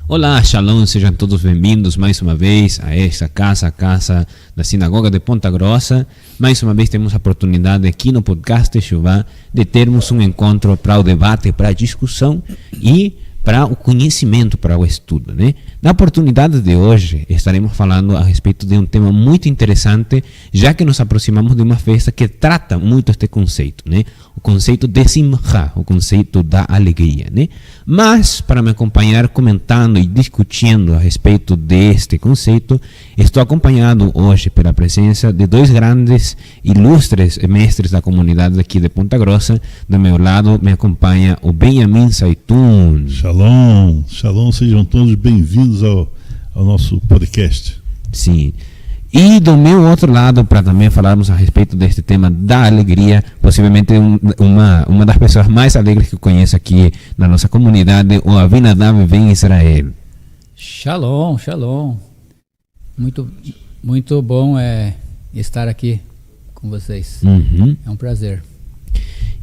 Olá, Shalom, sejam todos bem-vindos mais uma vez a esta casa, a casa da Sinagoga de Ponta Grossa. Mais uma vez temos a oportunidade aqui no podcast Shuvá de termos um encontro para o debate, para a discussão e para o conhecimento, para o estudo, né? Na oportunidade de hoje, estaremos falando a respeito de um tema muito interessante, já que nos aproximamos de uma festa que trata muito este conceito, né? O conceito de Simcha, o conceito da alegria, né? Mas, para me acompanhar comentando e discutindo a respeito deste conceito, estou acompanhado hoje pela presença de dois grandes, ilustres mestres da comunidade aqui de Ponta Grossa. Do meu lado me acompanha o Benjamin Saitun. Shalom, shalom, sejam todos bem-vindos ao nosso podcast. Sim. E do meu outro lado, para também falarmos a respeito deste tema da alegria, possivelmente uma das pessoas mais alegres que eu conheço aqui na nossa comunidade, o Avinadav Ben Israel. Shalom, shalom. Muito bom estar aqui com vocês. É um prazer.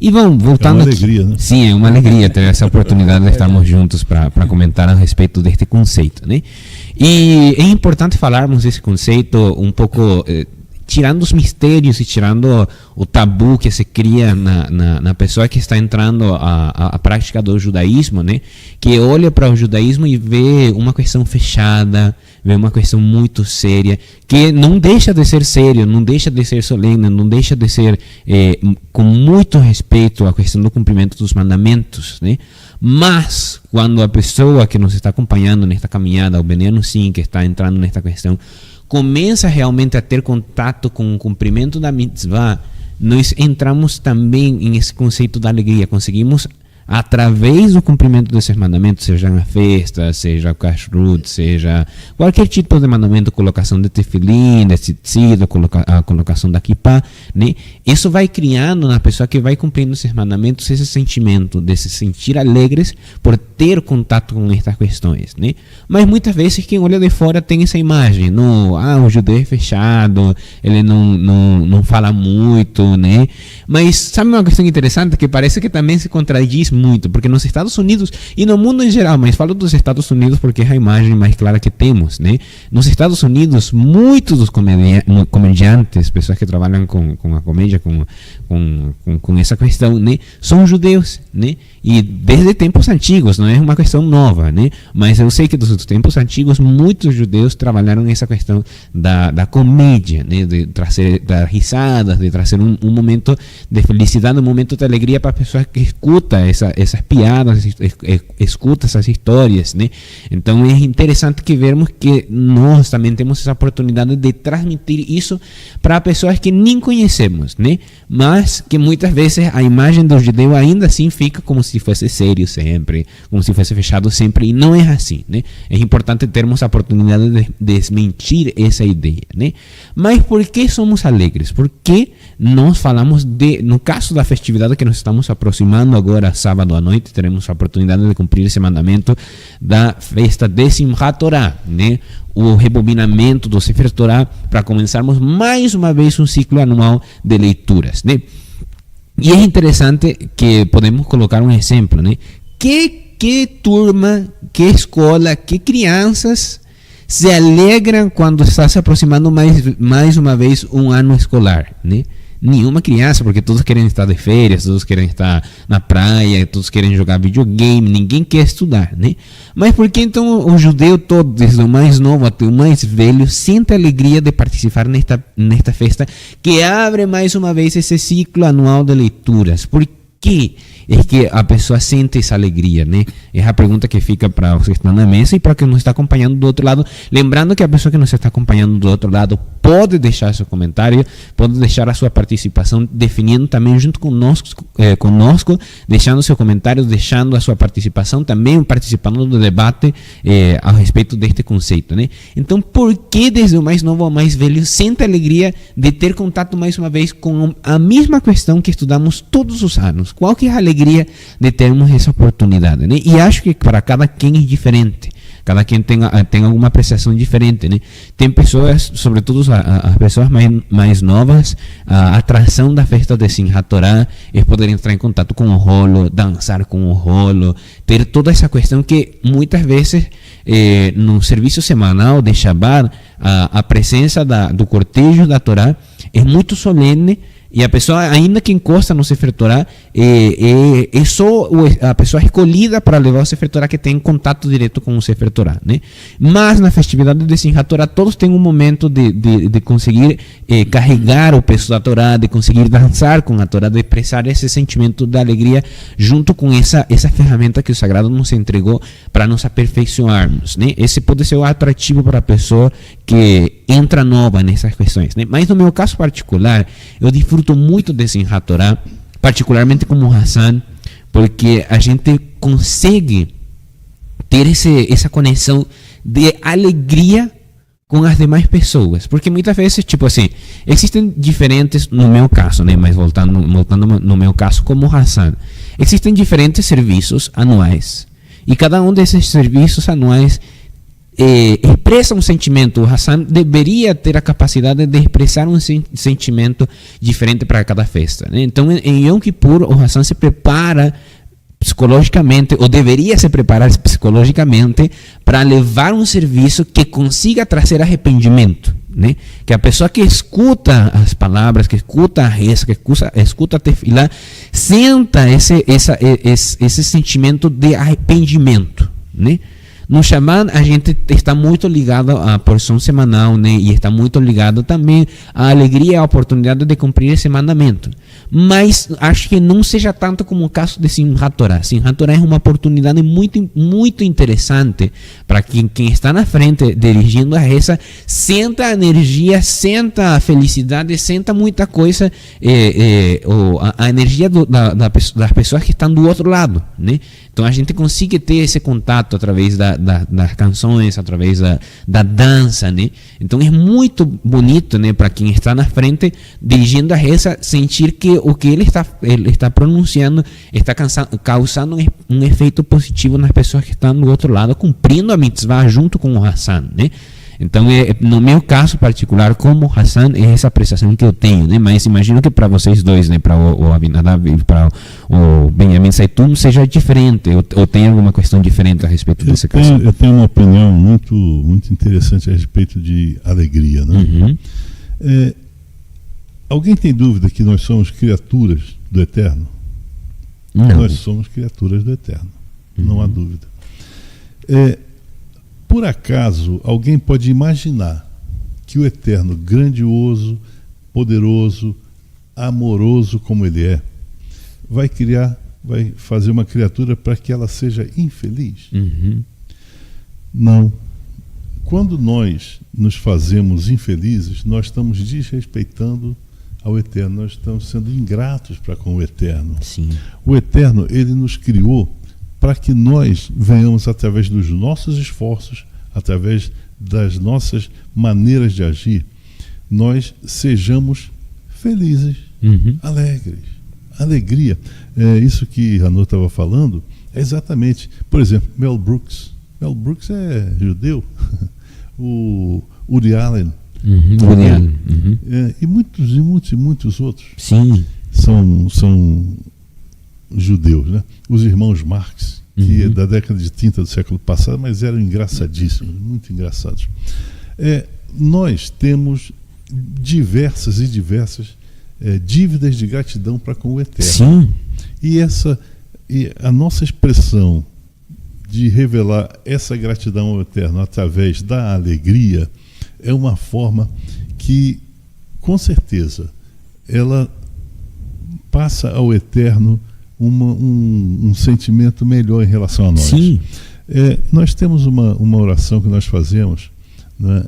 E vamos voltando. É uma alegria, né? Sim, é uma alegria ter essa oportunidade de estarmos juntos para comentar a respeito deste conceito, né? E é importante falarmos desse conceito um pouco tirando os mistérios e tirando o tabu que se cria na pessoa que está entrando a prática do judaísmo, né? Que olha para o judaísmo e vê uma questão fechada, vê uma questão muito séria, que não deixa de ser sério, não deixa de ser solene, não deixa de ser com muito respeito à questão do cumprimento dos mandamentos, né? Mas, quando a pessoa que nos está acompanhando nesta caminhada, o Beneno sim, que está entrando nesta questão, começa realmente a ter contato com o cumprimento da mitzvah, nós entramos também nesse conceito da alegria, conseguimos, através do cumprimento desses mandamentos, seja na festa, seja o kashrut, seja qualquer tipo de mandamento, colocação de tefilim, de tzitzit, a colocação da kippah, né? Isso vai criando na pessoa que vai cumprindo esses mandamentos esse sentimento de se sentir alegres por ter contato com estas questões, né? Mas muitas vezes quem olha de fora tem essa imagem, o judeu é fechado, ele não fala muito, né? Mas sabe uma questão interessante que parece que também se contradiz muito, porque nos Estados Unidos e no mundo em geral, mas falo dos Estados Unidos porque é a imagem mais clara que temos, né? Nos Estados Unidos, muitos dos comediantes, pessoas que trabalham com a comédia, com essa questão, né, são judeus, né? E desde tempos antigos, não é uma questão nova, né? Mas eu sei que dos tempos antigos muitos judeus trabalharam nessa questão da comédia, né? De trazer das risadas, de trazer um momento de felicidade, um momento de alegria para a pessoa que escuta essas piadas, escuta essas histórias, né? Então é interessante que vermos que nós também temos essa oportunidade de transmitir isso para pessoas que nem conhecemos, né? Mas que muitas vezes a imagem do judeu ainda assim fica como se fosse sério sempre, como se fosse fechado sempre, e não é assim, né? É importante termos a oportunidade de desmentir essa ideia, né? Mas por que somos alegres? Porque nós falamos no caso da festividade que nós estamos aproximando agora, sábado à noite, teremos a oportunidade de cumprir esse mandamento da festa de Simchat Torah, né? O rebobinamento do Sefer Torah, para começarmos mais uma vez um ciclo anual de leituras, né? E é interessante que podemos colocar um exemplo, né? Que turma, que escola, que crianças se alegram quando está se aproximando mais uma vez um ano escolar, né? Nenhuma criança, porque todos querem estar de férias, todos querem estar na praia, todos querem jogar videogame, ninguém quer estudar, né? Mas por que então o judeu todo, desde o mais novo até o mais velho, sente a alegria de participar nesta festa que abre mais uma vez esse ciclo anual de leituras? Por que é que a pessoa sente essa alegria, né? É a pergunta que fica para você que está na mesa e para quem nos está acompanhando do outro lado. Lembrando que a pessoa que nos está acompanhando do outro lado pode deixar seu comentário, pode deixar a sua participação, definindo também junto conosco, deixando seu comentário, deixando a sua participação, também participando do debate a respeito deste conceito, né? Então, por que desde o mais novo ao mais velho sente a alegria de ter contato mais uma vez com a mesma questão que estudamos todos os anos? Qual que é a alegria de termos essa oportunidade, né? E acho que para cada quem é diferente. Cada quem tem alguma apreciação diferente, né? Tem pessoas, sobretudo as pessoas mais novas, a atração da festa de Simchat Torah é poder entrar em contato com o rolo, dançar com o rolo, ter toda essa questão que muitas vezes no serviço semanal de Shabbat, a presença do cortejo da Torá é muito solene. E a pessoa, ainda que encosta no Sefer Torah, é só a pessoa escolhida para levar o Sefer Torah que tem contato direto com o Sefer Torah, né? Mas na festividade de Simchat Torah, todos têm um momento de conseguir carregar o peso da Torah, de conseguir dançar com a Torah, de expressar esse sentimento de alegria junto com essa ferramenta que o Sagrado nos entregou para nos aperfeiçoarmos, né? Esse pode ser o atrativo para a pessoa que entra nova nessas questões, né? Mas no meu caso particular, eu disfruto muito de Simchat Torah, particularmente como Hassan, porque a gente consegue ter essa conexão de alegria com as demais pessoas, porque muitas vezes, tipo assim, existem diferentes, no meu caso, né, mas voltando no meu caso como Hassan, existem diferentes serviços anuais, e cada um desses serviços anuais expressa um sentimento. O Hassan deveria ter a capacidade de expressar um sentimento diferente para cada festa, né? Então, em Yom Kippur, o Hassan se prepara psicologicamente, ou deveria se preparar psicologicamente, para levar um serviço que consiga trazer arrependimento, né? Que a pessoa que escuta as palavras, que escuta a reza, que escuta a tefilá, senta esse sentimento de arrependimento, né? No Shabbat, a gente está muito ligado à porção semanal, né? E está muito ligado também à alegria e à oportunidade de cumprir esse mandamento. Mas acho que não seja tanto como o caso de Simchat Torah. Simchat Torah é uma oportunidade muito, muito interessante para quem está na frente dirigindo a reza, senta a energia, senta a felicidade, senta muita coisa, a energia das pessoas que estão do outro lado, né? Então a gente consegue ter esse contato através das canções, através da dança, né? Então é muito bonito, né, para quem está na frente dirigindo a reza, sentir que o que ele está pronunciando está causando um efeito positivo nas pessoas que estão do outro lado, cumprindo a mitzvah junto com o Hassan, né? Então, no meu caso particular, como Hassan, é essa apreciação que eu tenho, né? Mas imagino que para vocês dois, né, para o Abinadab e para o Benjamin Saitun, seja diferente, ou tem alguma questão diferente a respeito desse caso? Eu tenho uma opinião muito, muito interessante a respeito de alegria, né? Uhum. Alguém tem dúvida que nós somos criaturas do Eterno? Não. Nós somos criaturas do Eterno, não há dúvida. Por acaso, alguém pode imaginar que o Eterno, grandioso, poderoso, amoroso como Ele é, vai fazer uma criatura para que ela seja infeliz? Uhum. Não. Quando nós nos fazemos infelizes, nós estamos desrespeitando ao Eterno, nós estamos sendo ingratos para com o Eterno. Sim. O Eterno, Ele nos criou para que nós venhamos, através dos nossos esforços, através das nossas maneiras de agir, nós sejamos felizes, alegres. Alegria. Isso que Hanor estava falando é exatamente, por exemplo, Mel Brooks. Mel Brooks é judeu. O Woody Allen. Woody Allen. E muitos outros. Sim. São judeus, né? Os irmãos Marx, que é da década de 30 do século passado, mas eram engraçadíssimos, muito engraçados. Nós temos diversas dívidas de gratidão para com o Eterno. Sim. E a nossa expressão de revelar essa gratidão ao Eterno através da alegria é uma forma que, com certeza, ela passa ao Eterno um sentimento melhor em relação a nós. Sim. Nós temos uma oração que nós fazemos, né,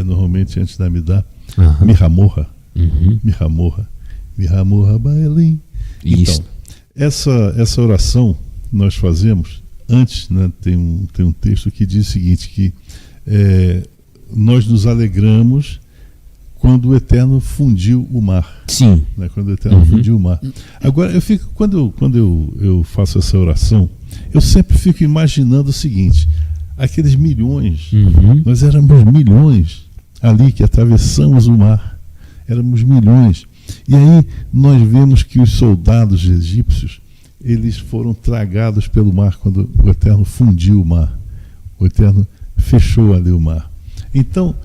normalmente antes da Amidá, Mihamorra. Mihamorra Baelim. Então, essa oração nós fazemos antes, né, tem um texto que diz o seguinte, que nós nos alegramos quando o Eterno fundiu o mar. Sim. Né? Quando o Eterno fundiu o mar. Agora, quando eu faço essa oração, eu sempre fico imaginando o seguinte: aqueles milhões, nós éramos milhões ali que atravessamos o mar, éramos milhões. E aí nós vemos que os soldados egípcios, eles foram tragados pelo mar quando o Eterno fundiu o mar, o Eterno fechou ali o mar. Então,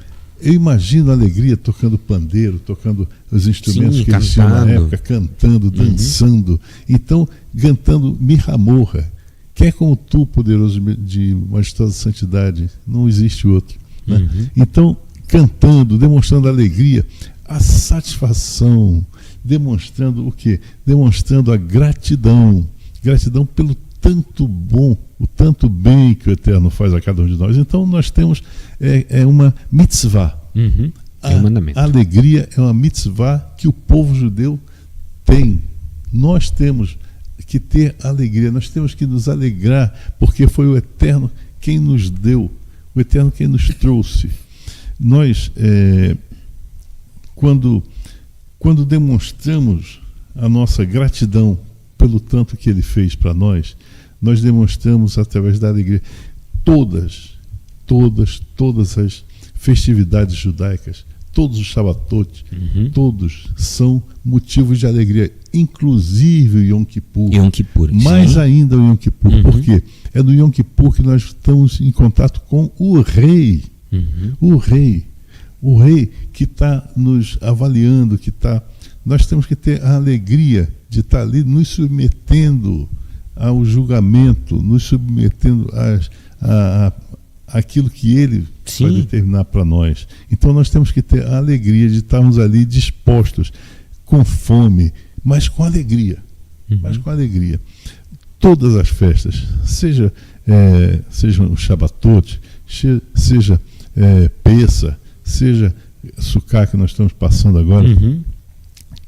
eu imagino a alegria tocando pandeiro, tocando os instrumentos que existiam na época, cantando, dançando. Então, cantando Mirramorra, que é como tu, poderoso de majestosa santidade, não existe outro. Né? Então, cantando, demonstrando alegria, a satisfação, demonstrando o quê? Demonstrando a gratidão. Gratidão pelo tanto bom, o tanto bem que o Eterno faz a cada um de nós. Então nós temos uma mitzvah. A alegria é uma mitzvah que o povo judeu tem. Nós temos que ter alegria, nós temos que nos alegrar, porque foi o Eterno quem nos deu, o Eterno quem nos trouxe. Nós, quando demonstramos a nossa gratidão pelo tanto que Ele fez para nós, nós demonstramos através da alegria. Todas as festividades judaicas, todos os Shabbatot, todos são motivos de alegria, inclusive o Yom Kippur. Mais ainda o Yom Kippur. Por quê? É no Yom Kippur que nós estamos em contato com o Rei. O Rei que está nos avaliando, nós temos que ter a alegria de estar ali nos submetendo ao julgamento, nos submetendo àquilo que Ele vai determinar para nós. Então nós temos que ter a alegria de estarmos ali dispostos, com fome, mas com alegria. Mas com alegria. Todas as festas, seja o Shabbatot, seja Pessa, seja Sukkah que nós estamos passando agora,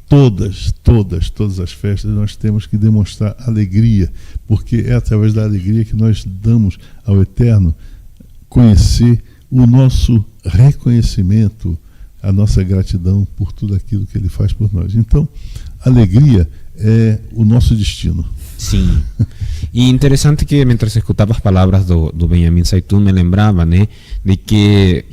todas as festas nós temos que demonstrar alegria, porque é através da alegria que nós damos ao Eterno conhecer o nosso reconhecimento, a nossa gratidão por tudo aquilo que Ele faz por nós. Então, alegria é o nosso destino. Sim. E interessante que, mientras escutava as palavras do Benjamin Saitun, me lembrava, né, de que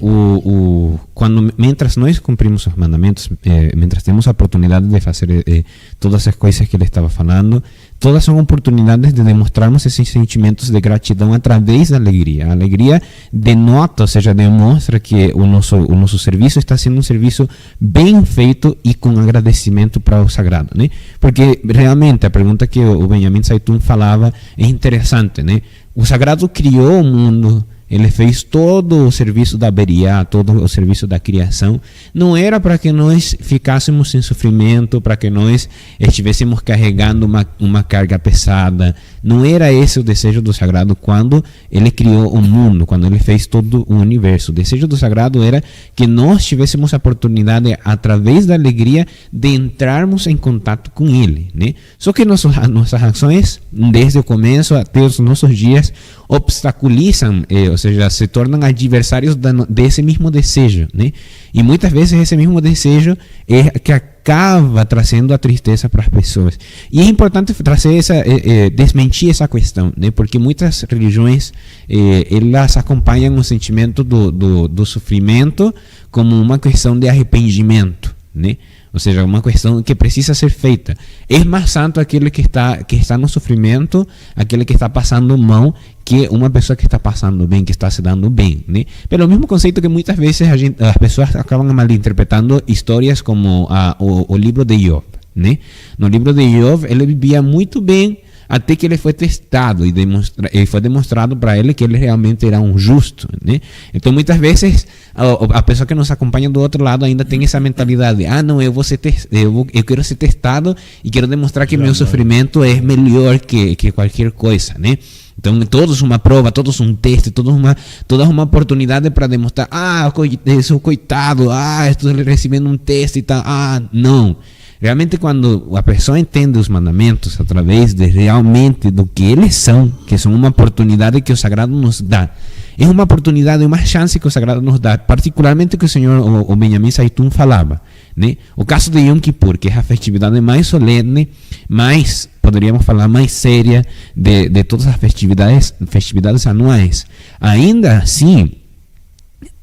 mientras nós cumprimos os mandamentos, mientras temos a oportunidade de fazer todas as coisas que ele estava falando, todas são oportunidades de demonstrarmos esses sentimentos de gratidão através da alegria. A alegria denota, ou seja, demonstra que o nosso serviço está sendo um serviço bem feito e com agradecimento para o sagrado, né? Porque realmente a pergunta que o Benjamin Saitun falava é interessante, né? O sagrado criou o mundo, ele fez todo o serviço da Beriá, todo o serviço da criação. Não era para que nós ficássemos em sofrimento, para que nós estivéssemos carregando uma carga pesada. Não era esse o desejo do sagrado quando ele criou o mundo, quando ele fez todo o universo. O desejo do sagrado era que nós tivéssemos a oportunidade, através da alegria, de entrarmos em contato com ele, né? Só que nossas ações, desde o começo até os nossos dias, obstaculizam, ou seja, se tornam adversários desse mesmo desejo, né? E muitas vezes esse mesmo desejo é que acaba trazendo a tristeza para as pessoas. E é importante trazer desmentir essa questão, né? Porque muitas religiões elas acompanham o sentimento do sofrimento como uma questão de arrependimento, né? Ou seja, uma questão que precisa ser feita. É mais santo aquele que está no sofrimento, aquele que está passando mal, que uma pessoa que está passando bem, que está se dando bem, né? Pelo mesmo conceito que muitas vezes as pessoas acabam malinterpretando histórias como o livro de Job, né? No livro de Job, ele vivia muito bem, até que ele foi testado e foi demonstrado para ele que ele realmente era um justo, né? Então muitas vezes a pessoa que nos acompanha do outro lado ainda tem essa mentalidade: não, eu quero ser testado e quero demonstrar que meu sofrimento é melhor que qualquer coisa, né? Então todos uma prova, todos um teste, toda uma oportunidade para demonstrar: eu sou coitado, estou recebendo um teste e tal. Não. Realmente, quando a pessoa entende os mandamentos através de realmente do que eles são, que são uma oportunidade que o Sagrado nos dá, é uma oportunidade, uma chance que o Sagrado nos dá, particularmente que o Senhor, o Benjamin Saitun falava, né? O caso de Yom Kippur, que é a festividade mais solene, mais poderíamos falar mais séria de todas as festividades anuais. Ainda assim,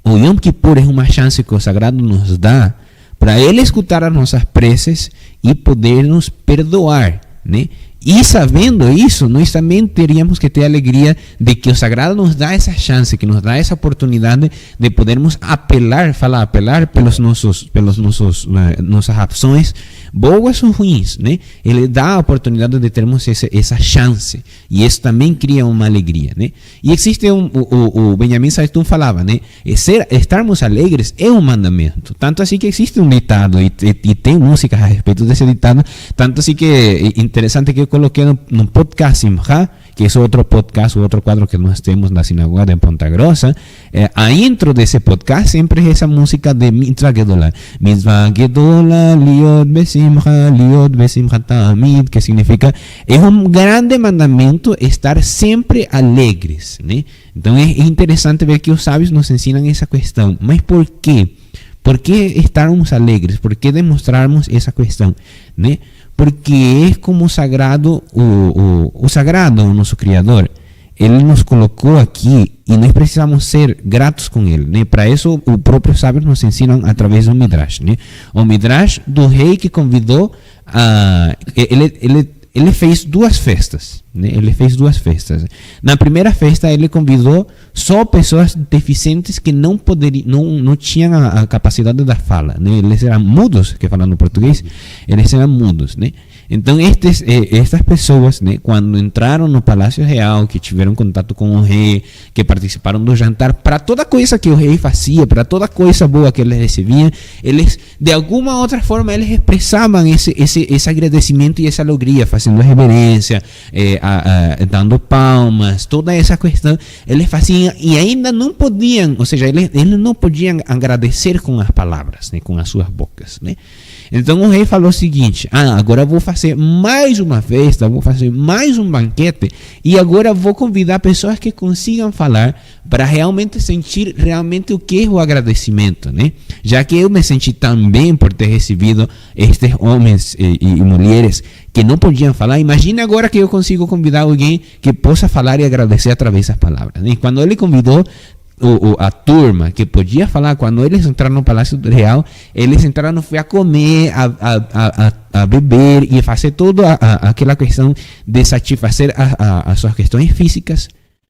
o Yom Kippur é uma chance que o Sagrado nos dá para Ele escutar as nossas preces e poder nos perdoar, né? E sabendo isso, nós também teríamos que ter a alegria de que o Sagrado nos dá essa chance, que nos dá essa oportunidade de podermos apelar pelas nossas ações, boas ou ruins, né? Ele dá a oportunidade de termos essa chance, e isso também cria uma alegria, né? E existe o Benjamin Saitun falava, né? Estarmos alegres é um mandamento, tanto assim que existe um ditado, e tem música a respeito desse ditado, tanto assim que é interessante que eu coloquei no podcast Simcha, que é outro podcast, outro quadro que nós temos na sinagoga de Ponta Grossa. A intro desse podcast sempre é essa música de Mitzvah Gedolah. Mitzvah Gedolah, liot besimcha tamid, que significa, é um grande mandamento estar sempre alegres, né? Então é interessante ver que os sábios nos ensinam essa questão. Mas por quê? Por que estarmos alegres? Por que demonstrarmos essa questão, né? Porque é como o Sagrado, o Sagrado, o nosso Criador, Ele nos colocou aqui e nós precisamos ser gratos com Ele, né? Para isso, o próprio sábio nos ensinam através do Midrash, né? O Midrash do rei que convidou ele fez duas festas, né? Ele fez duas festas. Na primeira festa, ele convidou só pessoas deficientes que não tinham a capacidade da fala, né? Eles eram mudos, que falando português, eles eram mudos, né? Então, estas pessoas, né, quando entraram no Palácio Real, que tiveram contato com o rei, que participaram do jantar, para toda coisa que o rei fazia, para toda coisa boa que eles recebiam, eles, de alguma outra forma, eles expressavam esse agradecimento e essa alegria, fazendo reverência, dando palmas, toda essa questão, eles faziam e ainda não podiam, ou seja, eles não podiam agradecer com as palavras, né, com as suas bocas, né? Então o rei falou o seguinte: agora eu vou fazer mais uma festa, vou fazer mais um banquete, e agora vou convidar pessoas que consigam falar para realmente sentir realmente o que é o agradecimento, né? Já que eu me senti tão bem por ter recebido estes homens e mulheres que não podiam falar, imagine agora que eu consigo convidar alguém que possa falar e agradecer através das palavras, né? Quando ele convidou a turma que podia falar, quando eles entraram no Palácio Real, eles entraram, foi a comer, a beber e fazer toda aquela questão de satisfazer as suas questões físicas,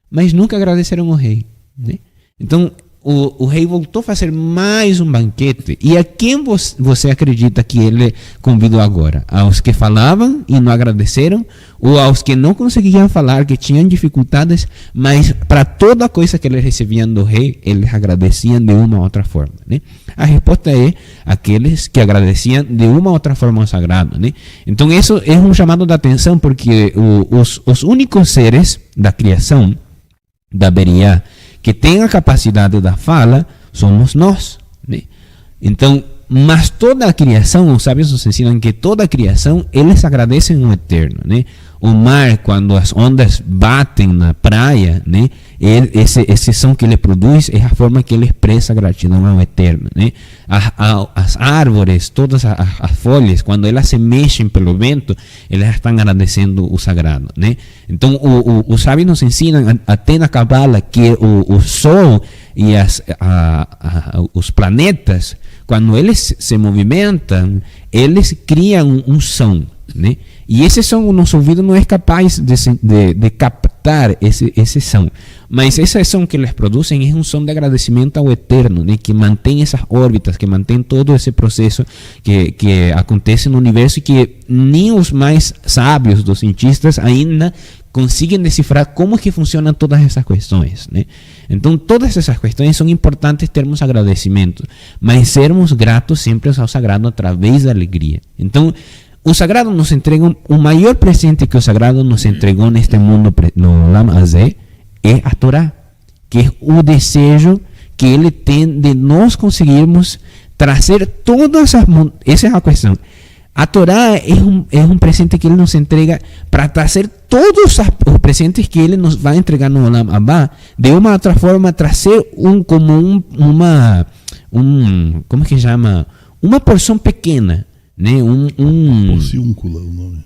mas nunca agradeceram ao rei, né? Então o rei voltou a fazer mais um banquete. E a quem você acredita que ele convidou agora? Aos que falavam e não agradeceram, ou aos que não conseguiam falar, que tinham dificuldades, mas para toda coisa que eles recebiam do rei, eles agradeciam de uma ou outra forma, né? A resposta é aqueles que agradeciam de uma ou outra forma ao Sagrado, né? Então isso é um chamado de atenção, porque os únicos seres da criação, da Beriá, que tem a capacidade da fala, somos nós, né? Então, mas toda a criação, os sábios nos ensinam que toda a criação, eles agradecem ao Eterno, né? O mar, quando as ondas batem na praia, né? Esse som que ele produz é a forma que ele expressa a gratidão ao Eterno, né? As árvores, todas as folhas, quando elas se mexem pelo vento, elas estão agradecendo o Sagrado, né? Então, os sábios nos ensinam, até na Cabala, que o Sol e os planetas, quando eles se movimentam, eles criam um som, né? E esse som, o nosso ouvido não é capaz de captar esse som. Mas esse som que eles produzem é um som de agradecimento ao Eterno, né? Que mantém essas órbitas, que mantém todo esse processo que acontece no universo, e que nem os mais sábios dos cientistas ainda conseguem decifrar como que funcionam todas essas questões, né? Então, todas essas questões são importantes termos agradecimento, mas sermos gratos sempre ao Sagrado através da alegria. Então, o Sagrado nos entrega o maior presente que o Sagrado nos entregou neste mundo, no Olam Hazé, é a Torá, que é o desejo que ele tem de nós conseguirmos trazer todas as... Essa é a questão. A Torá é um presente que ele nos entrega para trazer todos os presentes que ele nos vai entregar no Olam Abá, de uma outra forma, trazer como que chama? Uma porção pequena, né? Porciúncula o nome.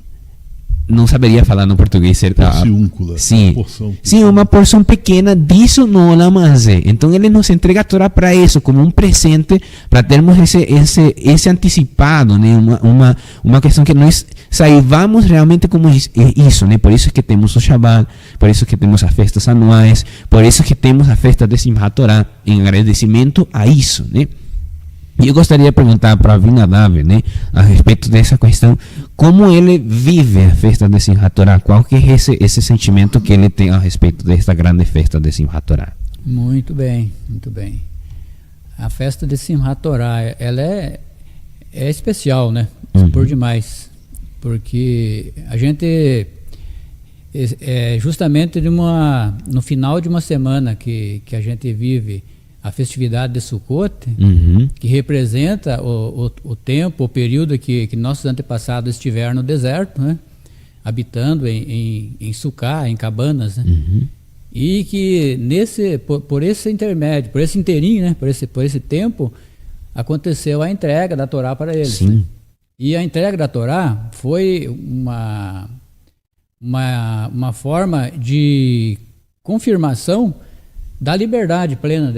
não saberia falar no português certo. Porciúncula. Sim, Porção sim, uma porção pequena disso no Olam Hazé. Então ele nos entrega a Torá para isso, como um presente, para termos esse antecipado, né? Uma questão que nós saibamos realmente como isso, né? Por isso é que temos o Shabbat, por isso é que temos as festas anuais, por isso é que temos a festa de Simchat Torá, em agradecimento a isso, né? E eu gostaria de perguntar para Abinadab, né, a respeito dessa questão, como ele vive a festa de Simchat Torá, qual que é esse sentimento que ele tem a respeito desta grande festa de Simchat Torá? Muito bem, muito bem. A festa de Simchat Torá, ela é especial, né? Por demais, porque a gente justamente no final de uma semana que a gente vive a festividade de Sukkot, que representa o tempo, o período que nossos antepassados estiveram no deserto, né? Habitando em Sukkah, em cabanas, né? E que por esse intermédio, por esse inteirinho, né? por esse tempo, aconteceu a entrega da Torá para eles. Sim. Né? E a entrega da Torá foi uma forma de confirmação da liberdade plena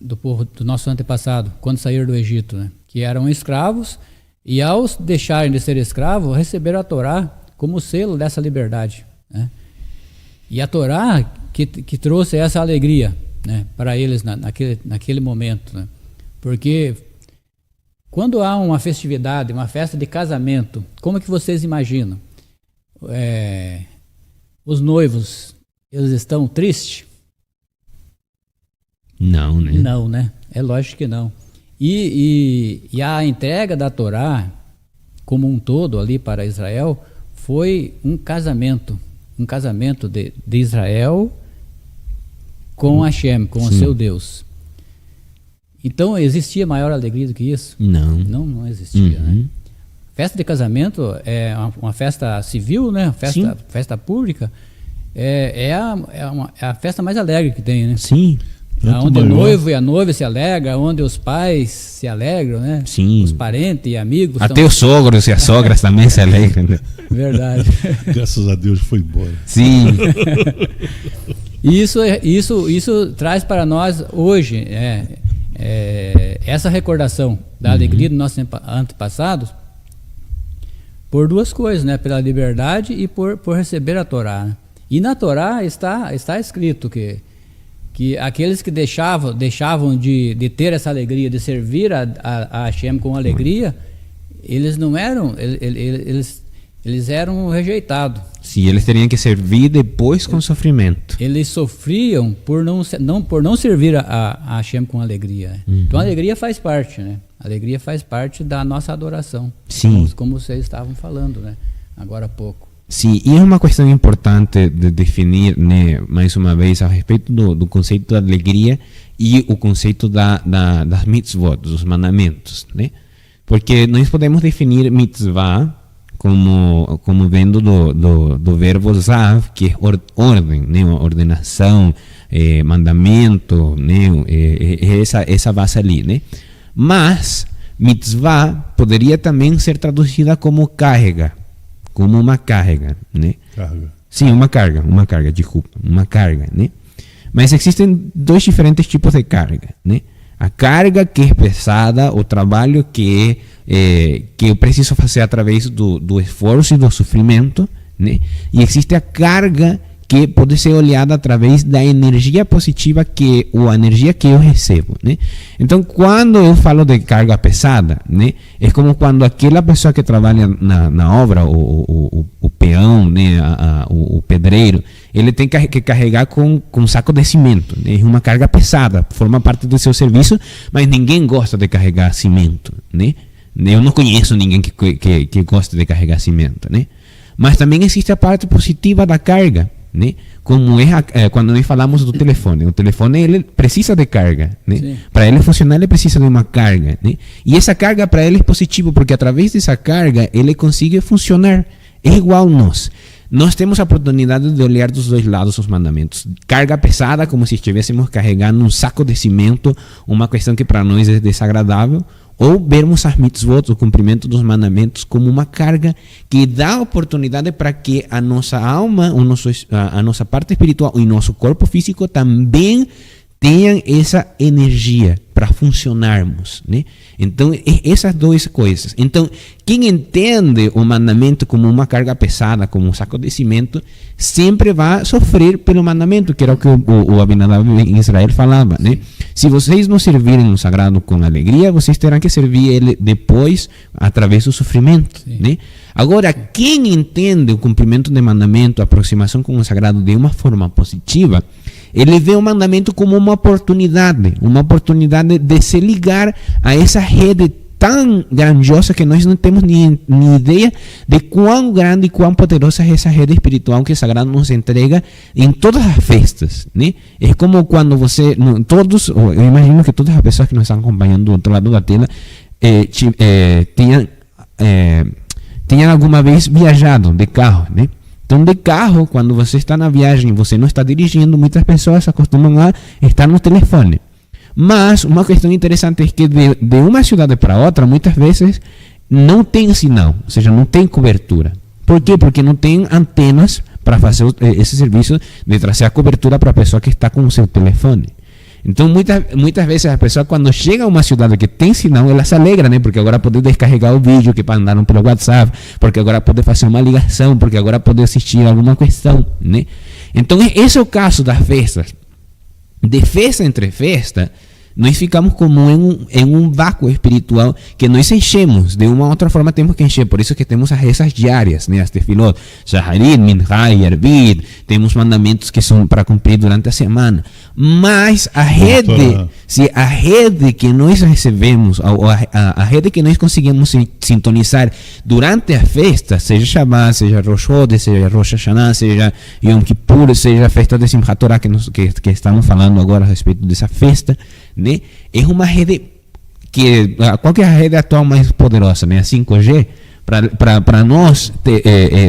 do povo, do nosso antepassado, quando saíram do Egito, né? Que eram escravos, e ao deixarem de ser escravos, receberam a Torá como selo dessa liberdade, né? E a Torá que trouxe essa alegria, né, para eles naquele momento, né? Porque quando há uma festividade, uma festa de casamento, como é que vocês imaginam? Os noivos, eles estão tristes? Não, né? Não, né? É lógico que não. E a entrega da Torá, como um todo ali para Israel, foi um casamento de Israel com Hashem, com o seu Deus. Então, existia maior alegria do que isso? Não. Não existia, né? Festa de casamento é uma festa civil, né? Festa pública. É a festa mais alegre que tem, né? Sim. Onde o noivo e a noiva se alegram, onde os pais se alegram, né? Sim. Os parentes e amigos. Até os sogros e as sogras também se alegram. Né? Verdade. Graças a Deus foi embora. Sim. Isso traz para nós hoje essa recordação da alegria dos nossos antepassados por duas coisas, né? Pela liberdade e por receber a Torá. Né? E na Torá está escrito que aqueles que deixavam de ter essa alegria, de servir a Hashem com alegria, eles não eram, eles eram rejeitados. Sim, eles teriam que servir depois com sofrimento. Eles sofriam por não servir a Hashem com alegria. Então a alegria faz parte, né? A alegria faz parte da nossa adoração. Sim. Como vocês estavam falando, né? Agora há pouco. Sim, e é uma questão importante de definir, né, mais uma vez, a respeito do conceito da alegria e o conceito das mitzvot, dos mandamentos, né? Porque nós podemos definir mitzvah como vendo do verbo zav, que é ordem, né, ordenação, mandamento, né, essa base ali, né? Mas mitzvah poderia também ser traduzida como carga. Como uma carga, né? Carga. Sim, uma carga, né? Mas existem dois diferentes tipos de carga, né? A carga que é pesada, o trabalho que eu preciso fazer através do esforço e do sofrimento, né? E existe a carga que pode ser olhada através da energia positiva ou a energia que eu recebo, né? Então, quando eu falo de carga pesada, né, é como quando aquela pessoa que trabalha na obra, o peão, né, o pedreiro, ele tem que carregar com um saco de cimento, né? É uma carga pesada, forma parte do seu serviço, mas ninguém gosta de carregar cimento, né? Eu não conheço ninguém que gosta de carregar cimento, né? Mas também existe a parte positiva da carga, né? Como quando nós falamos do telefone, o telefone ele precisa de carga, né? Para ele funcionar ele precisa de uma carga, né? E essa carga para ele é positiva porque através dessa carga ele consegue funcionar. É igual nós temos a oportunidade de olhar dos dois lados os mandamentos. Carga pesada, como se estivéssemos carregando um saco de cimento, uma questão que para nós é desagradável, ou vermos as mitzvot, o cumprimento dos mandamentos, como uma carga que dá oportunidade para que a nossa alma, a nossa parte espiritual e nosso corpo físico também tenham essa energia para funcionarmos, né? Então, essas duas coisas. Então, quem entende o mandamento como uma carga pesada, como um saco de cimento, sempre vai sofrer pelo mandamento, que era o que o Abinadab em Israel falava, né? Se vocês não servirem o sagrado com alegria, vocês terão que servir ele depois através do sofrimento, né? Agora, quem entende o cumprimento do mandamento, a aproximação com o sagrado de uma forma positiva, ele vê o mandamento como uma oportunidade de se ligar a essa rede tão grandiosa que nós não temos nem ideia de quão grande e quão poderosa é essa rede espiritual que o Sagrado nos entrega em todas as festas, né? É como quando você, eu imagino que todas as pessoas que nos estão acompanhando do outro lado da tela tenham alguma vez viajado de carro, né? Então, de carro, quando você está na viagem, você não está dirigindo, muitas pessoas acostumam a estar no telefone. Mas uma questão interessante é que de uma cidade para outra, muitas vezes não tem sinal, ou seja, não tem cobertura. Por quê? Porque não tem antenas para fazer esse serviço de trazer a cobertura para a pessoa que está com o seu telefone. Então, muitas vezes a pessoa, quando chega a uma cidade que tem sinal, ela se alegra, né? Porque agora pode descarregar o vídeo que mandaram pelo WhatsApp, porque agora pode fazer uma ligação, porque agora pode assistir alguma questão, né? Então, esse é o caso das festas. De festa entre festa, nós ficamos como em um vácuo espiritual que nós enchemos. De uma outra forma temos que encher. Por isso que temos as rezas diárias, né? As tefilot, Shaharit, Mincha e Arbit. Temos mandamentos que são para cumprir durante a semana. Mas a rede que nós recebemos, a rede que nós conseguimos sintonizar durante a festa, seja Shabbat, seja Rosh Chodesh, seja Rosh Hashanah, seja Yom Kippur, seja a festa de Simchat Torah que estamos falando agora a respeito dessa festa, né? É uma rede que, qual que é a rede atual mais poderosa, né? A 5G, para nós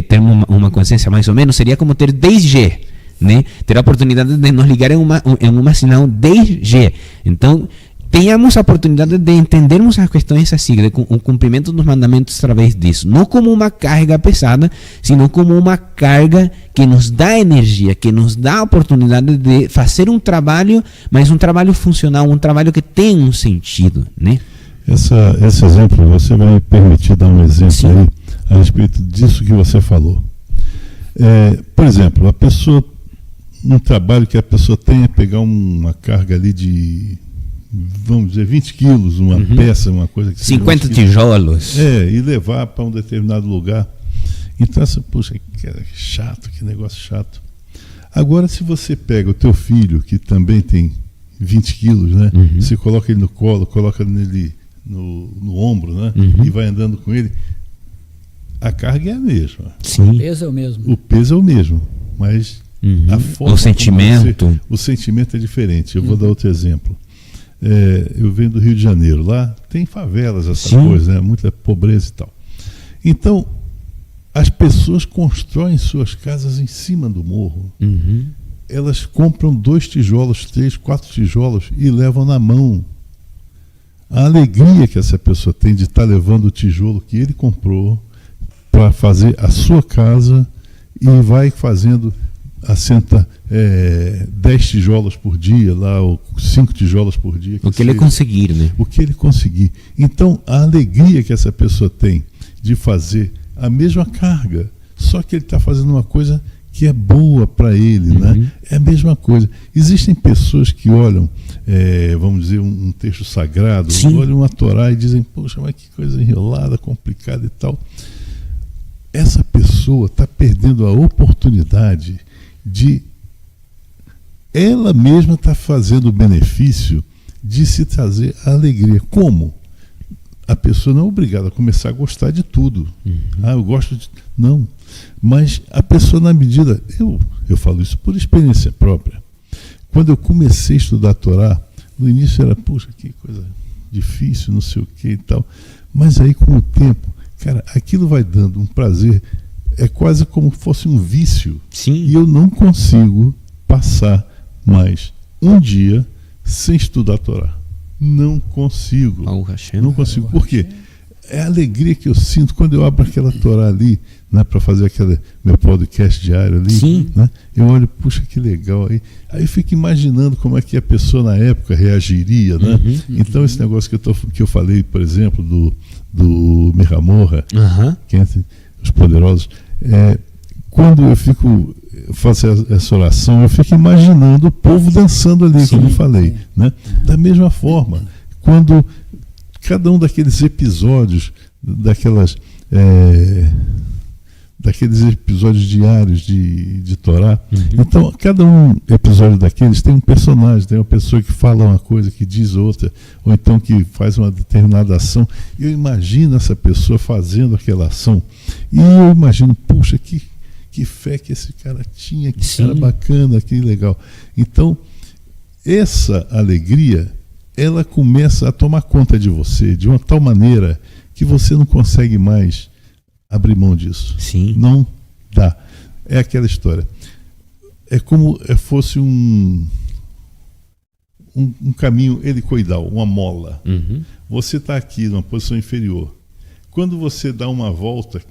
termos uma consciência mais ou menos, seria como ter 10G, né? Ter a oportunidade de nos ligar em uma sinal 10G. Então, tenhamos a oportunidade de entendermos as questões assim, o cumprimento dos mandamentos através disso, não como uma carga pesada, sino como uma carga que nos dá energia, que nos dá a oportunidade de fazer um trabalho, mas um trabalho funcional, um trabalho que tem um sentido, né? Esse exemplo, você vai me permitir dar um exemplo aí a respeito disso que você falou. Por exemplo, a pessoa, um trabalho que a pessoa tem é pegar uma carga ali de, vamos dizer, 20 quilos, uma peça, uma coisa que 50 tijolos. E levar para um determinado lugar. Então, puxa, que chato, que negócio chato. Agora, se você pega o teu filho, que também tem 20 quilos, né? Você coloca ele no colo, coloca ele no ombro, né? E vai andando com ele, a carga é a mesma. Sim. O peso é o mesmo. O peso é o mesmo, mas a forma, o sentimento. O sentimento é diferente. Eu vou dar outro exemplo. Eu venho do Rio de Janeiro. Lá tem favelas, essas coisas, né? Muita pobreza e tal. Então, as pessoas constroem suas casas em cima do morro. Elas compram 2 tijolos, 3, 4 tijolos e levam na mão. A alegria que essa pessoa tem de estar levando o tijolo que ele comprou para fazer a sua casa e vai fazendo, assenta 10 tijolos por dia, lá, ou 5 tijolos por dia. O que ele conseguir, né? O que ele conseguir. Então, a alegria que essa pessoa tem de fazer a mesma carga, só que ele está fazendo uma coisa que é boa para ele, né? É a mesma coisa. Existem pessoas que olham, vamos dizer, um texto sagrado, olham uma Torá e dizem, poxa, mas que coisa enrolada, complicada e tal. Essa pessoa está perdendo a oportunidade de ela mesma estar fazendo o benefício de se trazer a alegria. Como? A pessoa não é obrigada a começar a gostar de tudo. Eu gosto de... Não. Mas a pessoa, na medida... Eu falo isso por experiência própria. Quando eu comecei a estudar a Torá, no início era, puxa, que coisa difícil, não sei o que e tal. Mas aí, com o tempo, cara, aquilo vai dando um prazer. É quase como se fosse um vício. Sim. E eu não consigo passar mais um dia sem estudar a Torá. Não consigo. Baruch Hashem. Não consigo. Por quê? É a alegria que eu sinto quando eu abro aquela Torá ali, né, para fazer aquele meu podcast diário ali. Sim. Né, eu olho, puxa, que legal. Aí eu fico imaginando como é que a pessoa na época reagiria. Né? Então, esse negócio que eu falei, por exemplo, do Merhamorra, os poderosos, quando eu faço essa oração, eu fico imaginando o povo dançando ali, como eu falei. Né? Da mesma forma, quando cada um daqueles episódios, daqueles episódios diários de Torá, então cada um episódio daqueles tem um personagem, tem uma pessoa que fala uma coisa, que diz outra, ou então que faz uma determinada ação. Eu imagino essa pessoa fazendo aquela ação, e eu imagino, puxa, que fé que esse cara tinha, que cara bacana, que legal. Então, essa alegria, ela começa a tomar conta de você de uma tal maneira que você não consegue mais abrir mão disso. Sim. Não dá. É aquela história. É como fosse um caminho helicoidal, uma mola. Você está aqui numa posição inferior. Quando você dá uma volta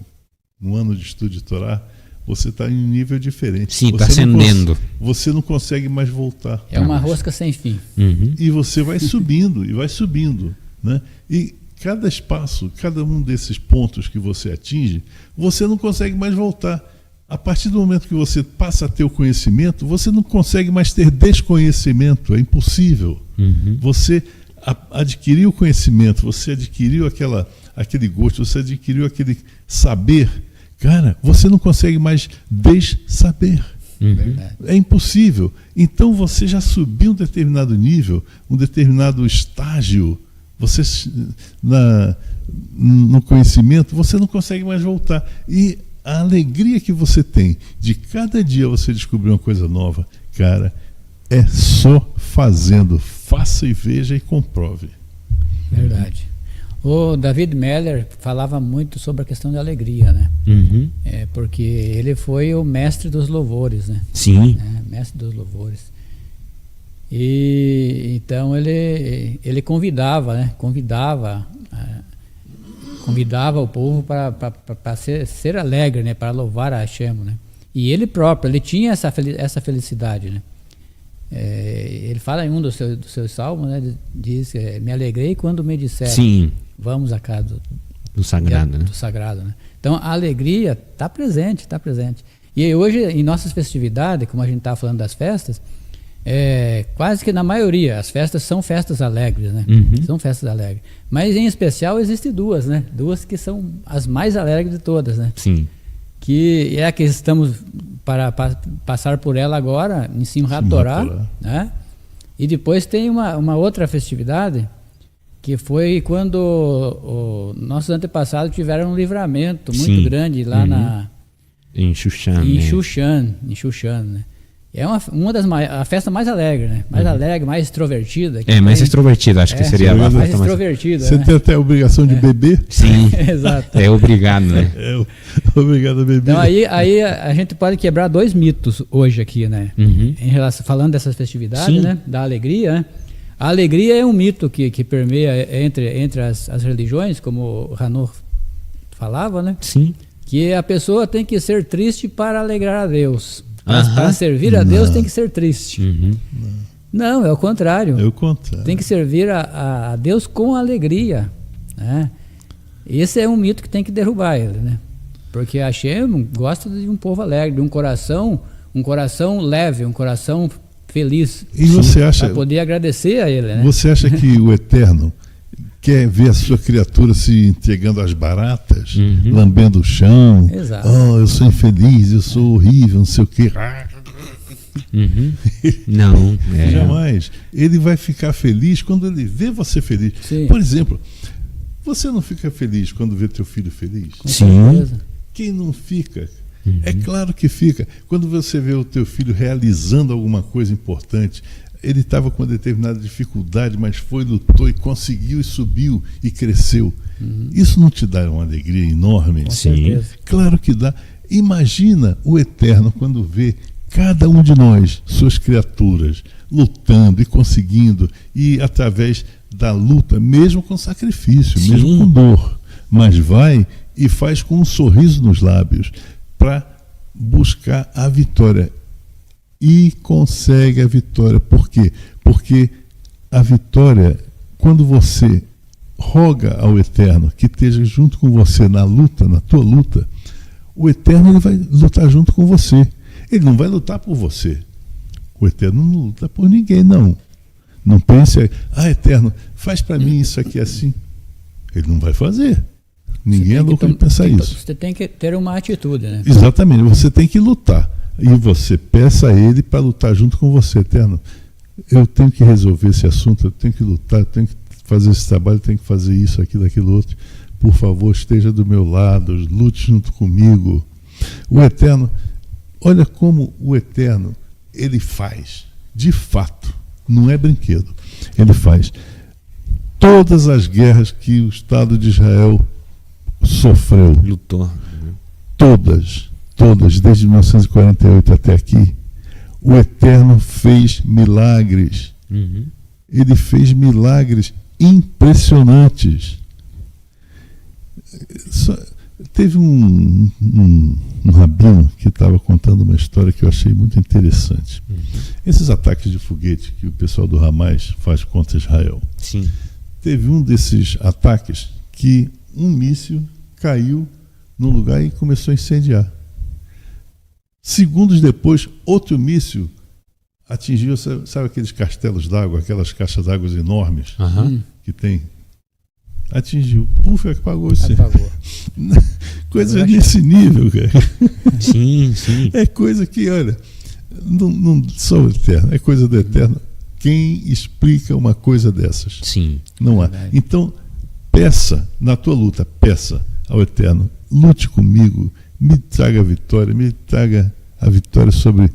no ano de estudo de Torá, você está em um nível diferente. Sim, está ascendendo. Você não consegue mais voltar. É uma rosca sem fim. E você vai subindo, e vai subindo. Né? E cada espaço, cada um desses pontos que você atinge, você não consegue mais voltar. A partir do momento que você passa a ter o conhecimento, você não consegue mais ter desconhecimento. É impossível. Você adquiriu o conhecimento, você adquiriu aquele gosto, você adquiriu aquele saber. Cara, você não consegue mais dessaber. É impossível. Então você já subiu um determinado nível, um determinado estágio. Você no conhecimento, você não consegue mais voltar. E a alegria que você tem de cada dia você descobrir uma coisa nova, cara, é só fazendo. Faça e veja e comprove. Verdade. O David Meller falava muito sobre a questão da alegria, né? Porque ele foi o mestre dos louvores, né? Sim. Mestre dos louvores. E então ele convidava, né? Convidava o povo para ser alegre, né? Para louvar a Hashem, né? E ele próprio, ele tinha essa felicidade, né? Ele fala em um dos seus salmos, né? Diz: me alegrei quando me disseram. Sim. Vamos à casa do sagrado, né? Do sagrado, né? Então a alegria está presente, está presente. E hoje, em nossas festividades, como a gente está falando das festas, quase que na maioria as festas são festas alegres, né? São festas alegres. Mas em especial existem duas, né? Duas que são as mais alegres de todas, né? Sim. Que é a que estamos para passar por ela agora, em Simchat Torá, né? E depois tem uma outra festividade, que foi quando nossos antepassados tiveram um livramento muito grande lá em Shushan. Em Shushan, né? É a festa mais alegre, né? Mais alegre, mais extrovertida. Mais extrovertida, acho que seria a mais extrovertida. Você tem até a obrigação de beber? Sim. Exato. É obrigado, né? Obrigado a beber. Então aí a gente pode quebrar dois mitos hoje aqui, né? Em relação, falando dessas festividades, né? Da alegria, né? A alegria é um mito que permeia entre as religiões, como o Hanor falava, né? Sim. Que a pessoa tem que ser triste para alegrar a Deus. Para servir a Deus tem que ser triste. Não, é o contrário. É o contrário. Tem que servir a Deus com alegria, né? Esse é um mito que tem que derrubar ele, né? Porque a Hashem gosta de um povo alegre, de um coração leve, um coração feliz. E você acha, para poder agradecer a ele, né? Você acha que o Eterno quer ver a sua criatura se entregando às baratas, lambendo o chão? Exato. Oh, eu sou infeliz, eu sou horrível, não sei o quê. Não. Jamais. Ele vai ficar feliz quando ele vê você feliz. Sim. Por exemplo, você não fica feliz quando vê teu filho feliz? Sim. Quem não fica? É claro que fica. Quando você vê o teu filho realizando alguma coisa importante, ele estava com uma determinada dificuldade, mas lutou e conseguiu e subiu e cresceu. Isso não te dá uma alegria enorme? Com certeza. Claro que dá. Imagina o Eterno quando vê cada um de nós, suas criaturas, lutando e conseguindo, e através da luta, mesmo com sacrifício, Sim. mesmo com dor, mas vai e faz com um sorriso nos lábios para buscar a vitória. E consegue a vitória. Por quê? Porque a vitória, quando você roga ao Eterno que esteja junto com você na luta, na tua luta, o Eterno ele vai lutar junto com você. Ele não vai lutar por você. O Eterno não luta por ninguém, não. Não pense, Eterno, faz para mim isso aqui assim. Ele não vai fazer. Ninguém é louco de pensar isso. Você tem que ter uma atitude, né? Exatamente, você tem que lutar. E você peça a ele para lutar junto com você, Eterno. Eu tenho que resolver esse assunto, eu tenho que lutar, eu tenho que fazer esse trabalho, eu tenho que fazer isso, aquilo, aquilo outro. Por favor, esteja do meu lado, lute junto comigo. O Eterno, olha como o Eterno, ele faz, de fato, não é brinquedo. Ele faz todas as guerras que o Estado de Israel sofreu. Lutou. Todas, desde 1948 até aqui, o Eterno fez milagres. Uhum. Ele fez milagres impressionantes. Teve um rabino que estava contando uma história que eu achei muito interessante. Uhum. Esses ataques de foguete que o pessoal do Hamas faz contra Israel. Sim. Teve um desses ataques que um míssil caiu num lugar e começou a incendiar. Segundos depois, outro míssil atingiu, sabe aqueles castelos d'água, aquelas caixas d'água enormes que tem? Atingiu. Puf, apagou isso. Apagou. Coisa nesse nível, cara. Sim, sim. É coisa que, olha, não só o Eterno, é coisa do Eterno. Quem explica uma coisa dessas? Sim. Não há. Então, peça, na tua luta, peça ao Eterno, lute comigo, me traga a vitória, me traga a vitória sobre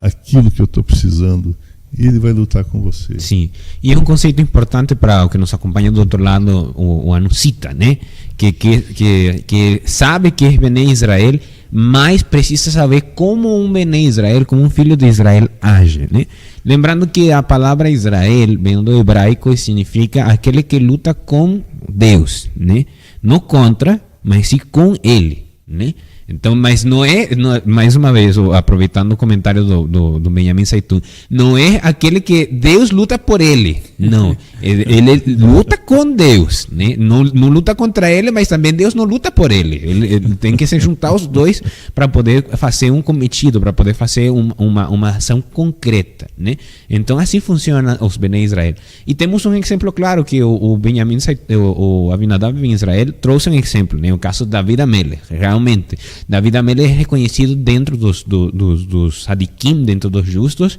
aquilo que eu estou precisando, e ele vai lutar com você. Sim, e é um conceito importante para o que nos acompanha do outro lado, o anusita, né? Que sabe que é Bené Israel, mas precisa saber como um Bené Israel, como um filho de Israel age, né? Lembrando que a palavra Israel vem do hebraico e significa aquele que luta com Deus, né? Não contra, mas sim com ele, né? Então, mas não é, mais uma vez, aproveitando o comentário do Benjamin Saitun, não é aquele que Deus luta por ele, não, ele luta com Deus, né? Não luta contra ele, mas também Deus não luta por ele, ele tem que se juntar os dois para poder fazer um cometido, para poder fazer uma ação concreta, né? Então assim funciona os Bené Israel. E temos um exemplo claro que o Benjamin o Abinadab Ben Israel trouxe um exemplo, né? O caso de David Amelech, realmente David Amelech é reconhecido dentro dos Sadikim, dentro dos justos,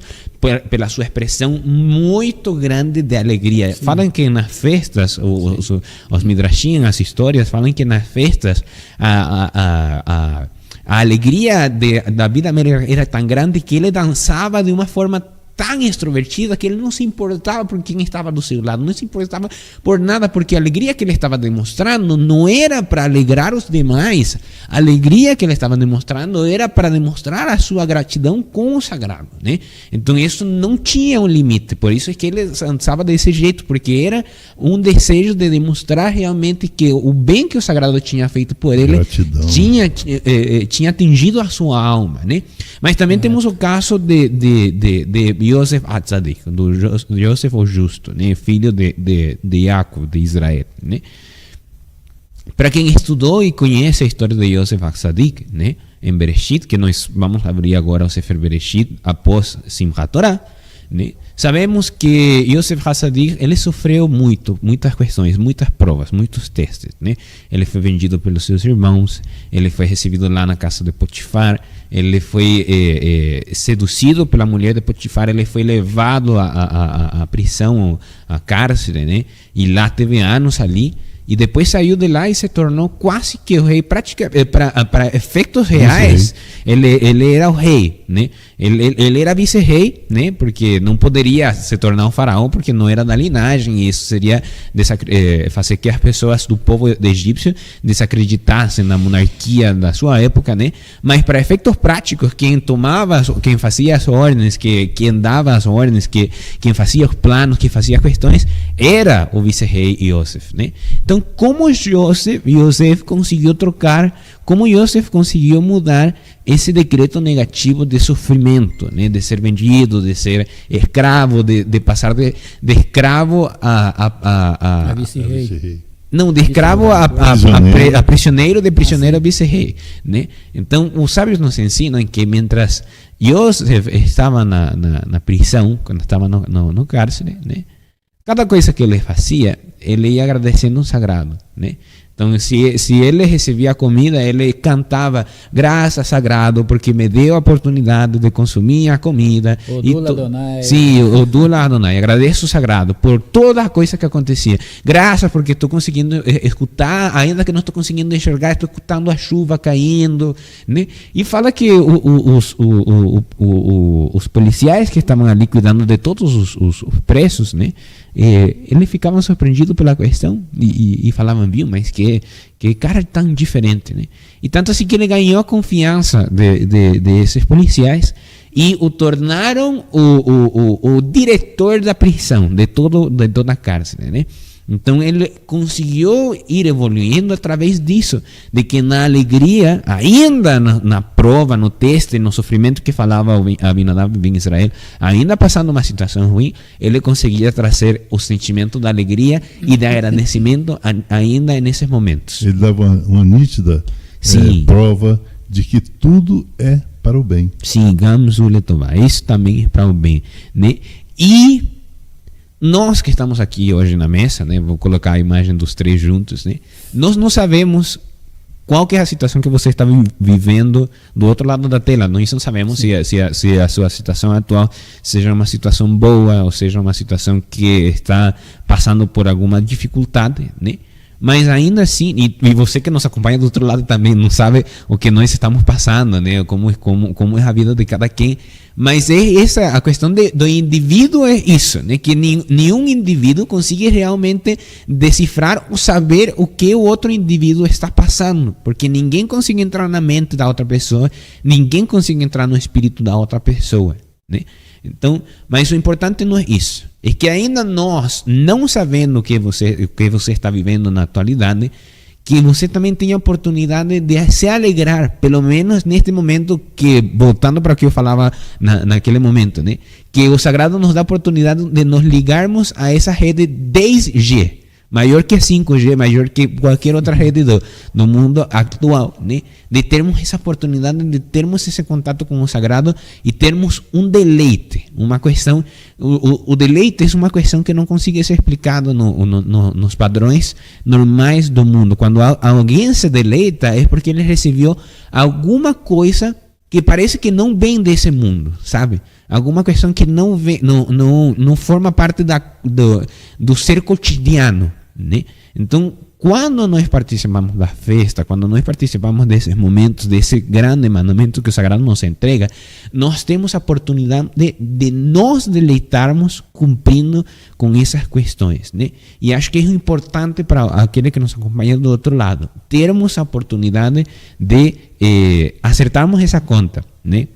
pela sua expressão muito grande de alegria. Sim. Falam que nas festas, os Midrashim, as histórias, falam que nas festas a alegria de David Amelech era tão grande que ele dançava de uma forma tão extrovertida que ele não se importava por quem estava do seu lado, não se importava por nada, porque a alegria que ele estava demonstrando não era para alegrar os demais, a alegria que ele estava demonstrando era para demonstrar a sua gratidão com o sagrado, né? Então isso não tinha um limite, por isso é que ele dançava desse jeito, porque era um desejo de demonstrar realmente que o bem que o sagrado tinha feito por ele tinha atingido a sua alma, né? Mas também temos o caso de Yosef Atzadik, do Yosef o Justo, né? Filho de Jacob, de Israel, né? Para quem estudou e conhece a história de Yosef Atzadik, né? Em Bereshit, que nós vamos abrir agora o Sefer Bereshit após Simchat Torah, né? Sabemos que Yosef Atzadik, ele sofreu muitas questões, muitas provas, muitos testes, né? Ele foi vendido pelos seus irmãos, ele foi recebido lá na casa de Potifar, ele foi seduzido pela mulher de Potifar, ele foi levado à prisão, à cárcere, né? E lá teve anos ali, E depois saiu de lá e se tornou quase que o rei, para efeitos reais, ele era o rei, né? Ele era vice-rei, né? Porque não poderia se tornar um faraó porque não era da linhagem, e isso seria fazer que as pessoas do povo egípcio desacreditassem na monarquia da sua época, né? Mas para efeitos práticos, quem fazia as ordens, quem dava as ordens, quem fazia os planos, quem fazia as questões, era o vice-rei Yosef, né? Então, como Yosef conseguiu mudar esse decreto negativo de sofrimento, né? De ser vendido, de ser escravo, de passar de escravo a vice-rei. Não, de escravo a prisioneiro, de prisioneiro a vice-rei, né? Então, os sábios nos ensinam que mientras Yosef estava na prisão, quando estava no cárcere, né? Cada coisa que ele fazia, ele ia agradecendo um sagrado, né? Então, se ele recebia comida, ele cantava: graças, sagrado, porque me deu a oportunidade de consumir a comida. Odula Adonai. Sim, Odula Adonai. Agradeço o sagrado por toda a coisa que acontecia. Graças, porque estou conseguindo escutar, ainda que não estou conseguindo enxergar, estou escutando a chuva caindo, né? E fala que os policiais que estavam ali cuidando de todos os presos, né? Eles ficavam surpreendidos pela questão e falavam: viu, mas que cara tão diferente, né? E tanto assim que ele ganhou a confiança desses policiais e o tornaram o diretor da prisão, de toda a cárcere, né? Então ele conseguiu ir evoluindo através disso, de que na alegria, ainda na prova, no teste, no sofrimento que falava Abinadab ben Israel, ainda passando uma situação ruim, ele conseguia trazer o sentimento da alegria e de agradecimento ainda nesses momentos. Ele dava uma nítida prova de que tudo é para o bem. Sim, Gamzu Letová, isso também é para o bem, né? E nós que estamos aqui hoje na mesa, né, vou colocar a imagem dos três juntos, né, nós não sabemos qual que é a situação que você está vivendo do outro lado da tela. Nós não sabemos se a sua situação atual seja uma situação boa ou seja uma situação que está passando por alguma dificuldade, né? Mas ainda assim, e você que nos acompanha do outro lado também não sabe o que nós estamos passando, né? Como é a vida de cada quem. Mas a questão do indivíduo é isso, né? Que nenhum indivíduo consegue realmente decifrar ou saber o que o outro indivíduo está passando. Porque ninguém consegue entrar na mente da outra pessoa, ninguém consegue entrar no espírito da outra pessoa, né? Então, mas o importante não é isso. É que ainda nós, não sabendo o que você está vivendo na atualidade, que você também tenha a oportunidade de se alegrar, pelo menos neste momento, que, voltando para o que eu falava naquele momento, né? Que o Sagrado nos dá a oportunidade de nos ligarmos a essa rede 10G, maior que 5G, maior que qualquer outra rede do mundo atual, né? De termos essa oportunidade, de termos esse contato com o Sagrado e termos um deleite, uma questão, o deleite é uma questão que não consegue ser explicado nos padrões normais do mundo. Quando alguém se deleita é porque ele recebeu alguma coisa que parece que não vem desse mundo, sabe? Alguma questão que não forma parte do ser cotidiano, né? Então, quando nós participamos da festa, quando nós participamos desses momentos, desse grande mandamento que o Sagrado nos entrega, nós temos a oportunidade de nos deleitarmos cumprindo com essas questões, né? E acho que é importante para aquele que nos acompanha do outro lado, termos a oportunidade de acertarmos essa conta, né?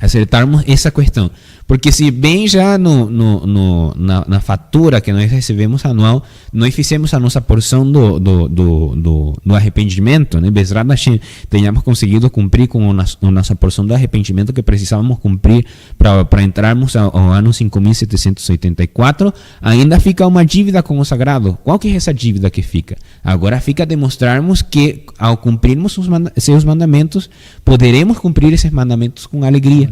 Acertarmos essa questão, porque se bem já na fatura que nós recebemos anual, nós fizemos a nossa porção do arrependimento, né? Bezrat Hashem, tenhamos conseguido cumprir com a nossa porção do arrependimento que precisávamos cumprir para entrarmos ao ano 5.784, ainda fica uma dívida com o Sagrado. Qual que é essa dívida que fica? Agora fica demonstrarmos que ao cumprirmos seus mandamentos, poderemos cumprir esses mandamentos com alegria.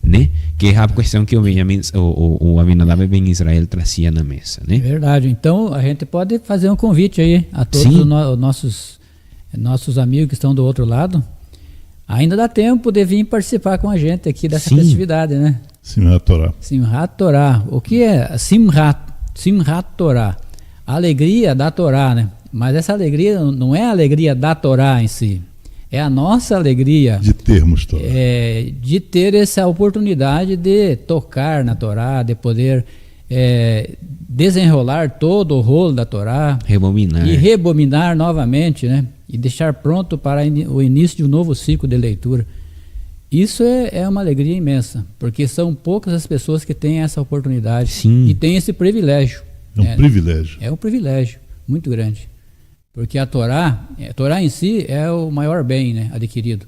Né? Que é a questão que o Abinadab ben Israel trazia na mesa, né? Verdade. Então a gente pode fazer um convite aí a todos os nossos amigos que estão do outro lado. Ainda dá tempo de vir participar com a gente aqui dessa festividade, né? Simchat Torah. Simchat Torah. O que é Simchat Torah? A alegria da Torá, né? Mas essa alegria não é a alegria da Torá em si. É a nossa alegria de termos Torá. De ter essa oportunidade de tocar na Torá, de poder desenrolar todo o rolo da Torá. Rebobinar. E rebobinar novamente, né? E deixar pronto para o início de um novo ciclo de leitura. Isso é uma alegria imensa, porque são poucas as pessoas que têm essa oportunidade. Sim. E têm esse privilégio. É um privilégio. É um privilégio muito grande. Porque a Torá em si é o maior bem, né, adquirido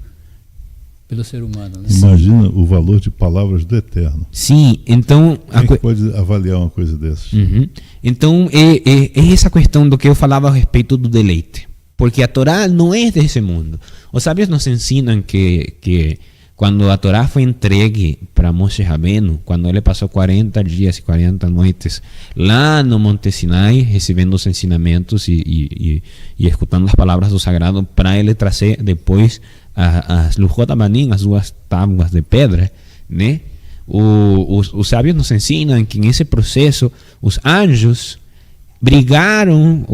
pelo ser humano. Né? Imagina o valor de palavras do Eterno. Sim, então... Quem pode avaliar uma coisa dessas? Uhum. Então, é essa questão do que eu falava a respeito do deleite. Porque a Torá não é desse mundo. Os sábios nos ensinam que quando a Torá foi entregue para Moshe Rabbeinu, quando ele passou 40 dias e 40 noites lá no Monte Sinai, recebendo os ensinamentos e escutando as palavras do Sagrado, para ele trazer depois as Luchot Abanim, as 2 tábuas de pedra, né? Os sábios nos ensinam que nesse processo os anjos brigaram,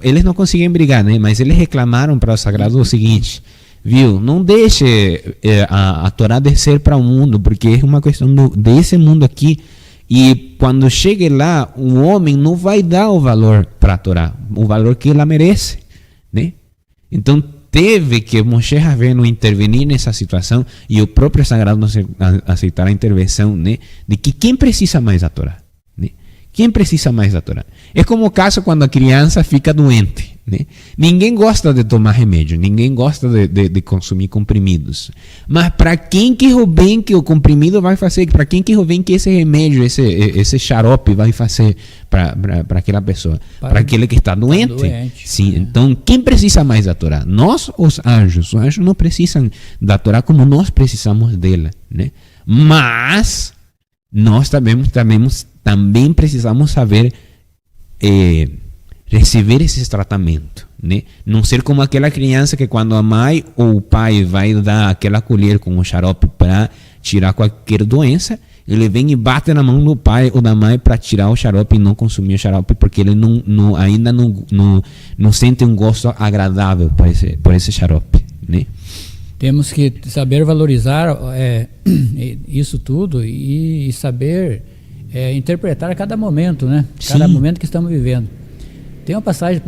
eles não conseguiam brigar, né? Mas eles reclamaram para o Sagrado o seguinte: viu, não deixe a Torá descer para o mundo, porque é uma questão desse mundo aqui, e quando chegue lá, o homem não vai dar o valor para a Torá, o valor que ela merece, né? Então teve que Moshe Rabbeinu intervenir nessa situação, e o próprio Sagrado aceitar a intervenção, né, de que quem precisa mais da Torá, né? Quem precisa mais da Torá? É como o caso quando a criança fica doente, né? Ninguém gosta de tomar remédio, ninguém gosta de consumir comprimidos. Mas para quem que o bem que o comprimido vai fazer? Para quem que o bem que esse remédio, esse xarope vai fazer para aquela pessoa? Para aquele que está doente? Sim. Então, quem precisa mais da Torá? Nós, os anjos. Os anjos não precisam da Torá como nós precisamos dela, né? Mas nós também precisamos saber receber esse tratamento, né? Não ser como aquela criança que quando a mãe ou o pai vai dar aquela colher com o xarope para tirar qualquer doença, ele vem e bate na mão do pai ou da mãe para tirar o xarope e não consumir o xarope, porque ele ainda não sente um gosto agradável por esse xarope, né? Temos que saber valorizar isso tudo e saber interpretar a cada momento, né? Cada momento que estamos vivendo. Tem uma passagem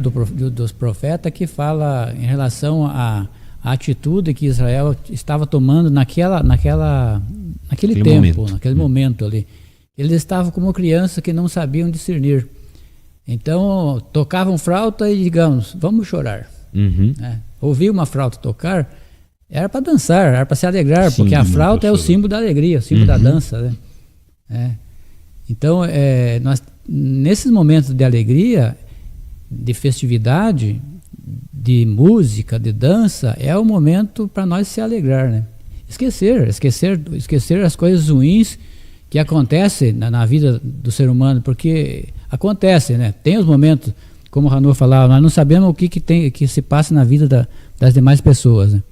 dos profetas que fala em relação à atitude que Israel estava tomando naquele tempo, naquele momento ali. Eles estavam como crianças que não sabiam discernir. Então, tocavam flauta e, digamos, vamos chorar. Uhum. Ouvir uma flauta tocar era para dançar, era para se alegrar, porque a flauta é o símbolo da alegria, o símbolo da dança, né? Então, nós, nesses momentos de alegria, de festividade, de música, de dança, é o momento para nós se alegrar, né? Esquecer as coisas ruins que acontecem na vida do ser humano, porque acontece, né? Tem os momentos, como o Ranor falava, nós não sabemos o que se passa na vida das demais pessoas, né?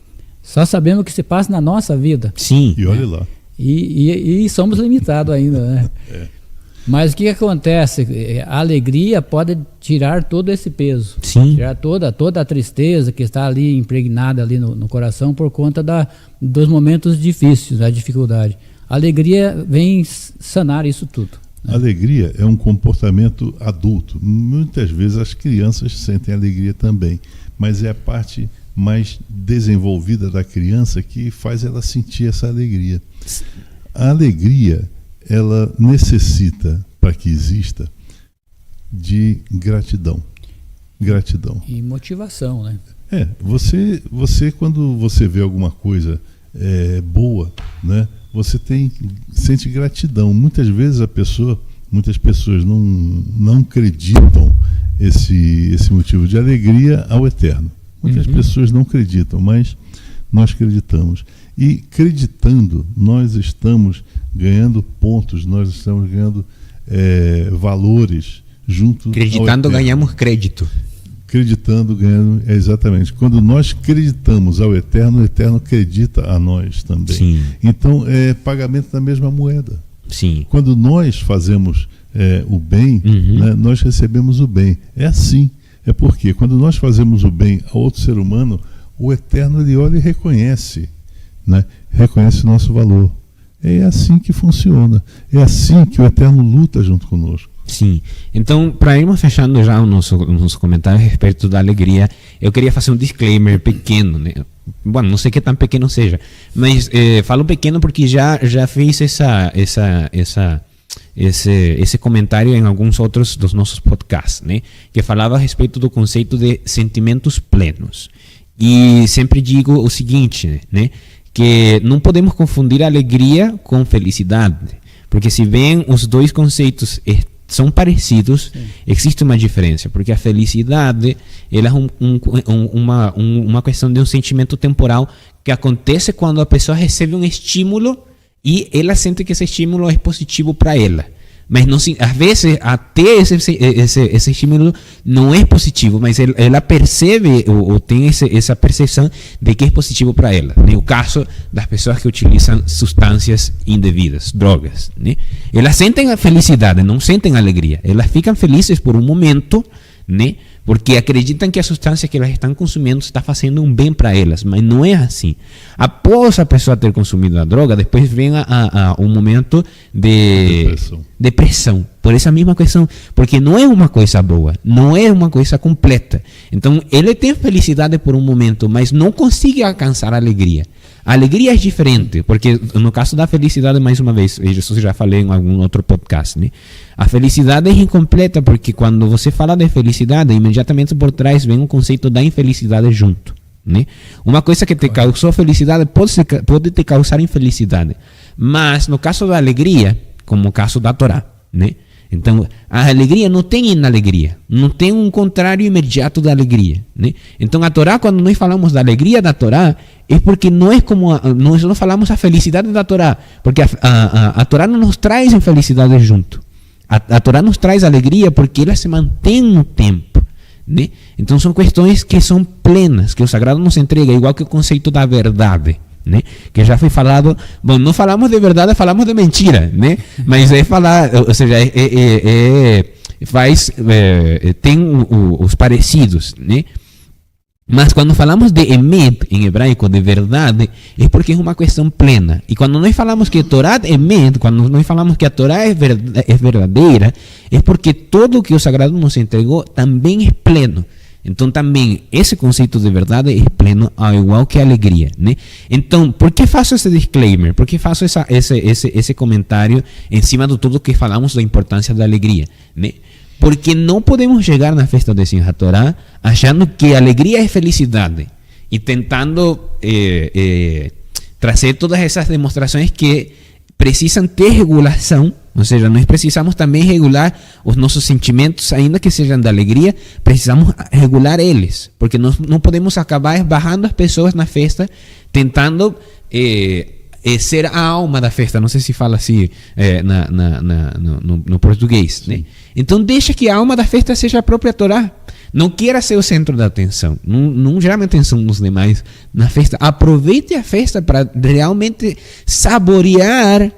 Só sabemos o que se passa na nossa vida. Sim. E olha lá. E somos limitados ainda, né? Mas o que acontece? A alegria pode tirar todo esse peso. Sim. Tirar toda a tristeza que está ali impregnada ali no coração por conta dos momentos difíceis, da dificuldade. A alegria vem sanar isso tudo. A alegria é um comportamento adulto. Muitas vezes as crianças sentem alegria também, mas é a parte mais desenvolvida da criança que faz ela sentir essa alegria. A alegria, ela necessita, para que exista, de gratidão. Gratidão. E motivação, né? Você quando você vê alguma coisa boa, né, você sente gratidão. Muitas vezes muitas pessoas não acreditam esse motivo de alegria ao Eterno. Muitas pessoas não acreditam, mas nós acreditamos. E acreditando, nós estamos ganhando pontos, nós estamos ganhando valores junto. Acreditando, ganhamos crédito. Acreditando, ganhando, exatamente. Quando nós acreditamos ao Eterno, o Eterno acredita a nós também. Sim. Então, é pagamento da mesma moeda. Sim. Quando nós fazemos o bem, né, nós recebemos o bem. É assim. É porque quando nós fazemos o bem a outro ser humano, o Eterno ele olha e reconhece, né? Reconhece o nosso valor. É assim que funciona. É assim que o Eterno luta junto conosco. Sim. Então, para irmos fechando já o nosso comentário a respeito da alegria, eu queria fazer um disclaimer pequeno, né? Bom, não sei que tão pequeno seja, mas falo pequeno porque já fiz esse comentário em alguns outros dos nossos podcasts, né? Que falava a respeito do conceito de sentimentos plenos. E sempre digo o seguinte, né? Que não podemos confundir alegria com felicidade, porque se bem os dois conceitos são parecidos, sim, existe uma diferença, porque a felicidade ela é uma questão de um sentimento temporal que acontece quando a pessoa recebe um estímulo e ela sente que esse estímulo é positivo para ela. Mas não, às vezes até esse estímulo não é positivo, mas ela percebe ou tem essa percepção de que é positivo para ela. No caso das pessoas que utilizam substâncias indevidas, drogas, né? Elas sentem a felicidade, não sentem a alegria. Elas ficam felizes por um momento, né? Porque acreditam que a substância que elas estão consumindo está fazendo um bem para elas, mas não é assim. Após a pessoa ter consumido a droga, depois vem um momento de depressão. Por essa mesma questão, porque não é uma coisa boa, não é uma coisa completa. Então, ele tem felicidade por um momento, mas não consegue alcançar a alegria. A alegria é diferente, porque no caso da felicidade, mais uma vez, isso já falei em algum outro podcast, né? A felicidade é incompleta, porque quando você fala de felicidade, imediatamente por trás vem o conceito da infelicidade junto, né? Uma coisa que te causou felicidade pode te causar infelicidade. Mas no caso da alegria, como o caso da Torá, né? Então, a alegria não tem inalegria, não tem um contrário imediato da alegria, né? Então, a Torá, quando nós falamos da alegria da Torá, é porque não é como nós não falamos a felicidade da Torá, porque a Torá não nos traz infelicidade junto. A Torá nos traz alegria porque ela se mantém no tempo, né? Então, são questões que são plenas, que o Sagrado nos entrega, igual que o conceito da verdade, né? Que já foi falado. Bom, não falamos de verdade, falamos de mentira, né? Mas é falar, ou seja, tem os parecidos, né? Mas quando falamos de emet em hebraico, de verdade, é porque é uma questão plena. E quando nós falamos que Torá é emet, quando nós falamos que a Torá é verdadeira, é porque tudo que o Sagrado nos entregou também é pleno. Então também esse conceito de verdade é pleno, ao igual que a alegria, né? Então, por que faço esse disclaimer? Por que faço esse comentário em cima de tudo que falamos da importância da alegria, né? Porque não podemos chegar na festa de Simchat Torá achando que alegria é felicidade e tentando trazer todas essas demonstrações que precisam ter regulação. Ou seja, nós precisamos também regular os nossos sentimentos, ainda que sejam da alegria, precisamos regular eles, porque nós não podemos acabar esbarrando as pessoas na festa, tentando ser a alma da festa. Não sei se fala assim no português, né? Então deixa que a alma da festa seja a própria Torá. Não queira ser o centro da atenção, não chame atenção nos demais na festa. Aproveite a festa para realmente saborear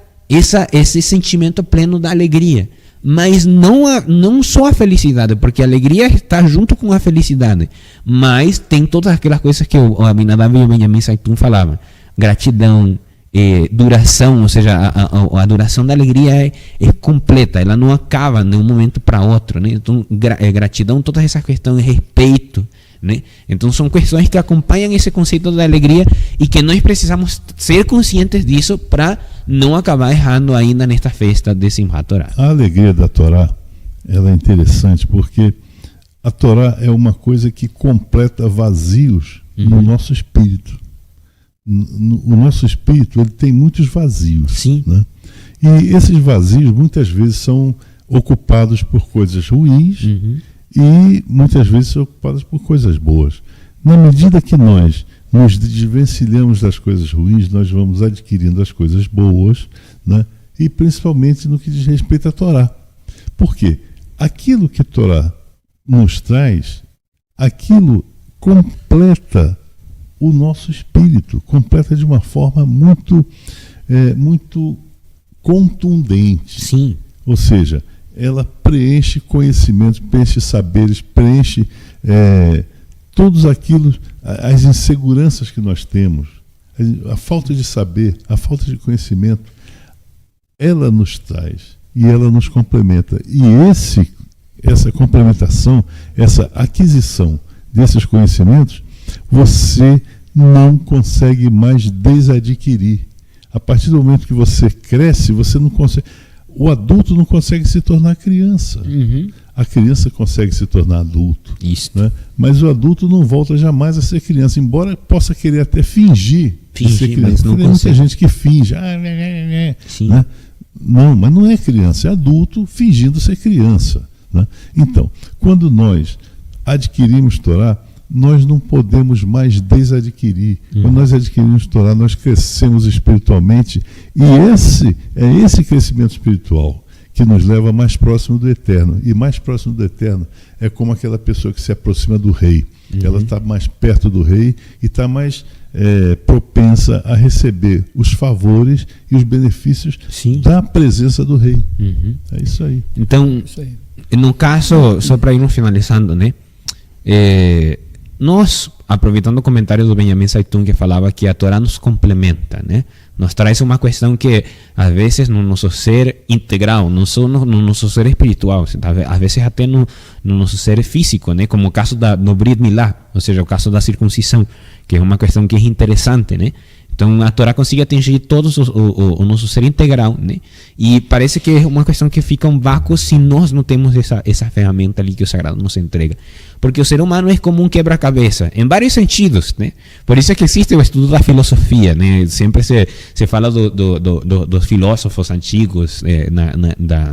esse sentimento pleno da alegria, mas não só a felicidade, porque a alegria está junto com a felicidade, mas tem todas aquelas coisas que o Aminadab e o Benjamin Saitun falavam: gratidão, duração, ou seja, a duração da alegria é completa, ela não acaba de um momento para outro, né? Então, gratidão, todas essas questões, respeito, né? Então são questões que acompanham esse conceito da alegria e que nós precisamos ser conscientes disso para não acabar errando ainda nesta festa de Simchat Torá. A alegria da Torá, ela é interessante porque a Torá é uma coisa que completa vazios no nosso espírito. O nosso espírito, ele tem muitos vazios. Sim. Né? E esses vazios muitas vezes são ocupados por coisas ruins e muitas vezes são ocupados por coisas boas. Na medida que nós nos desvencilhamos das coisas ruins, nós vamos adquirindo as coisas boas, né? E principalmente no que diz respeito à Torá. Por quê? Aquilo que a Torá nos traz, aquilo completa o nosso espírito, completa de uma forma muito contundente. Sim. Ou seja, ela preenche conhecimentos, preenche saberes, preenche todos aqueles, as inseguranças que nós temos, a falta de saber, a falta de conhecimento, ela nos traz e ela nos complementa. E essa complementação, essa aquisição desses conhecimentos, você não consegue mais desadquirir. A partir do momento que você cresce, você não consegue. O adulto não consegue se tornar criança. Uhum. A criança consegue se tornar adulto. Isso. Né? Mas o adulto não volta jamais a ser criança, embora possa querer até fingir ser criança. Mas não tem muita gente que finge. Sim. Né? Não, mas não é criança, é adulto fingindo ser criança. Né? Então, quando nós adquirimos Torá, nós não podemos mais desadquirir. Quando nós adquirimos Torá, nós crescemos espiritualmente, e esse crescimento espiritual que nos leva mais próximo do Eterno. E mais próximo do Eterno é como aquela pessoa que se aproxima do rei. Ela está mais perto do rei e está mais propensa a receber os favores e os benefícios da presença do rei. É isso aí. Então, no caso, só para irmos finalizando, né? Nós, aproveitando o comentário do Benjamin Saitun, que falava que a Torá nos complementa, né? Nos traz uma questão que, às vezes, no nosso ser integral, não só no nosso ser espiritual, às vezes até no nosso ser físico, né? Como o caso do Brit Milá, ou seja, o caso da circuncisão, que é uma questão que é interessante, né? Então, a Torá consegue atingir todos o nosso ser integral, né? E parece que é uma questão que fica um vácuo se nós não temos essa ferramenta ali que o Sagrado nos entrega. Porque o ser humano é como um quebra-cabeça, em vários sentidos, né? Por isso é que existe o estudo da filosofia, né? Sempre se fala dos filósofos antigos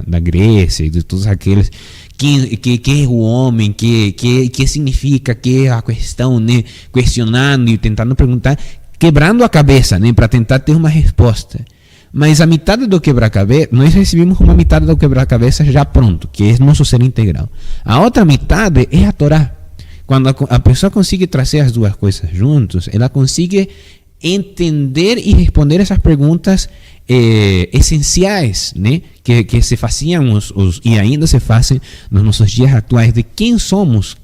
da Grécia e de todos aqueles que é o homem, que significa, que é a questão, né? Questionando e tentando perguntar, quebrando a cabeça, né, para tentar ter uma resposta. Mas a metade do quebra-cabeça, nós recebemos uma metade do quebra-cabeça já pronto, que é nosso ser integral. A outra metade é a Torá. Quando a pessoa consegue trazer as duas coisas juntos, ela consegue entender e responder essas perguntas essenciais, né, que se faziam e ainda se fazem nos nossos dias atuais, de quem somos,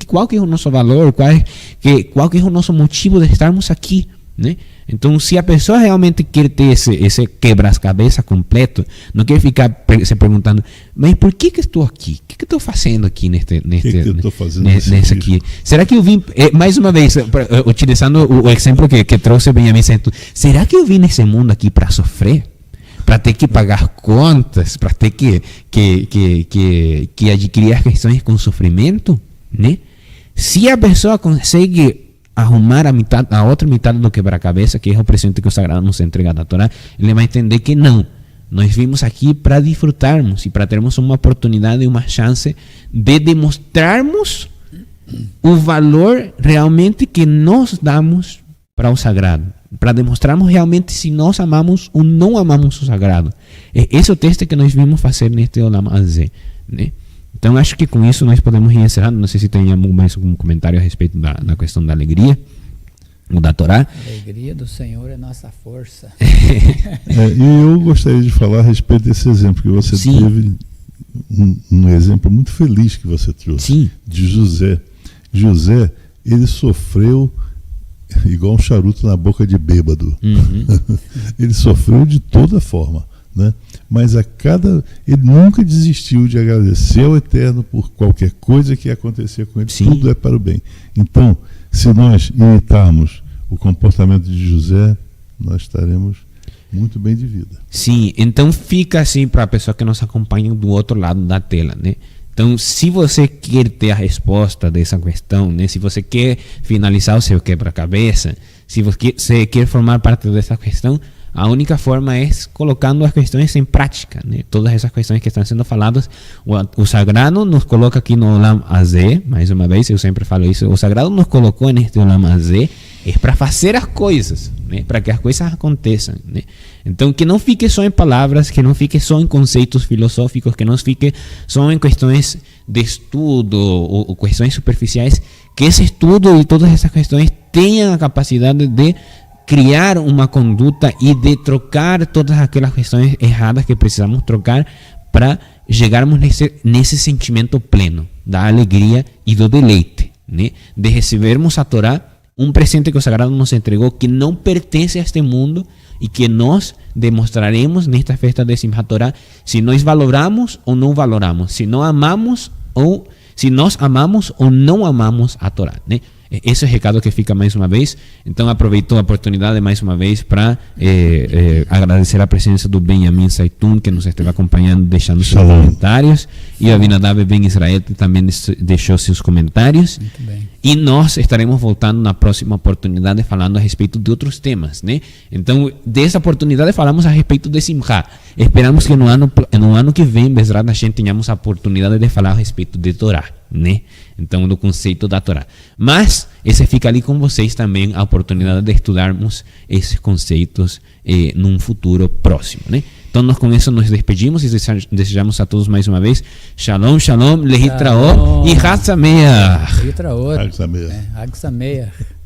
qual que é o nosso valor, qual que é o nosso motivo de estarmos aqui, né? Então, se a pessoa realmente quer ter esse quebra-cabeça completo, não quer ficar se perguntando, mas por que estou aqui? O que estou fazendo aqui nesse aqui? Será que eu vim, mais uma vez, utilizando o exemplo que trouxe o Benjamin Saitun, será que eu vim nesse mundo aqui para sofrer? Para ter que pagar contas? Para ter que adquirir as questões com sofrimento? Né? Se a pessoa consegue arrumar a outra metade do quebra-cabeça, que é o presente que o Sagrado nos entrega da Torá, ele vai entender que não. Nós vimos aqui para desfrutarmos e para termos uma oportunidade e uma chance de demonstrarmos o valor realmente que nós damos para o Sagrado, para demonstrarmos realmente se nós amamos ou não amamos o Sagrado. Esse é o teste que nós vimos fazer neste Olam Hazé, né? Então, acho que com isso nós podemos ir encerrando. Não sei se tem mais algum comentário a respeito da questão da alegria, ou da Torá. A alegria do Senhor é nossa força. E eu gostaria de falar a respeito desse exemplo que você teve, um exemplo muito feliz que você trouxe, de José. José, ele sofreu igual um charuto na boca de bêbado. Ele sofreu de toda forma, né? Mas ele nunca desistiu de agradecer ao Eterno por qualquer coisa que acontecia com ele. Tudo é para o bem. Então, se nós imitarmos o comportamento de José, nós estaremos muito bem de vida. Sim, então fica assim para a pessoa que nos acompanha do outro lado da tela, né? Então, se você quer ter a resposta dessa questão, né? Se você quer finalizar o seu quebra-cabeça, se você quer formar parte dessa questão, a única forma é colocando as questões em prática, né? Todas essas questões que estão sendo faladas, o Sagrado nos coloca aqui no Olam Hazé, mais uma vez, eu sempre falo isso, o Sagrado nos colocou neste Olam Hazé para fazer as coisas, né? Para que as coisas aconteçam, né? Então, que não fique só em palavras, que não fique só em conceitos filosóficos, que não fique só em questões de estudo ou questões superficiais, que esse estudo e todas essas questões tenham a capacidade de criar uma conduta e de trocar todas aquelas questões erradas que precisamos trocar para chegarmos nesse sentimento pleno da alegria e do deleite, né? De recebermos a Torá, um presente que o Sagrado nos entregou, que não pertence a este mundo e que nós demonstraremos nesta festa de Simchat Torá se nós valoramos ou não valoramos, se nós amamos ou não amamos a Torá, né? Esse é o recado que fica mais uma vez. Então aproveito a oportunidade mais uma vez para agradecer a presença do Benjamin Saitun, que nos esteve acompanhando, deixando seus comentários, e a Abinadab Ben Israel, que também deixou seus comentários. Muito bem. E nós estaremos voltando na próxima oportunidade falando a respeito de outros temas, né? Então, dessa oportunidade falamos a respeito de Simcha. Esperamos que no ano que vem, Bezrat Hashem, tenhamos a oportunidade de falar a respeito de Torá, né? Então, do conceito da Torá. Mas, esse fica ali com vocês também, a oportunidade de estudarmos esses conceitos num futuro próximo, né? Então, nós com isso nos despedimos e desejamos a todos mais uma vez Shalom, Shalom, Lehitraot e Hag Sameach. Lehitraot. Hag Sameach. Hag Sameach.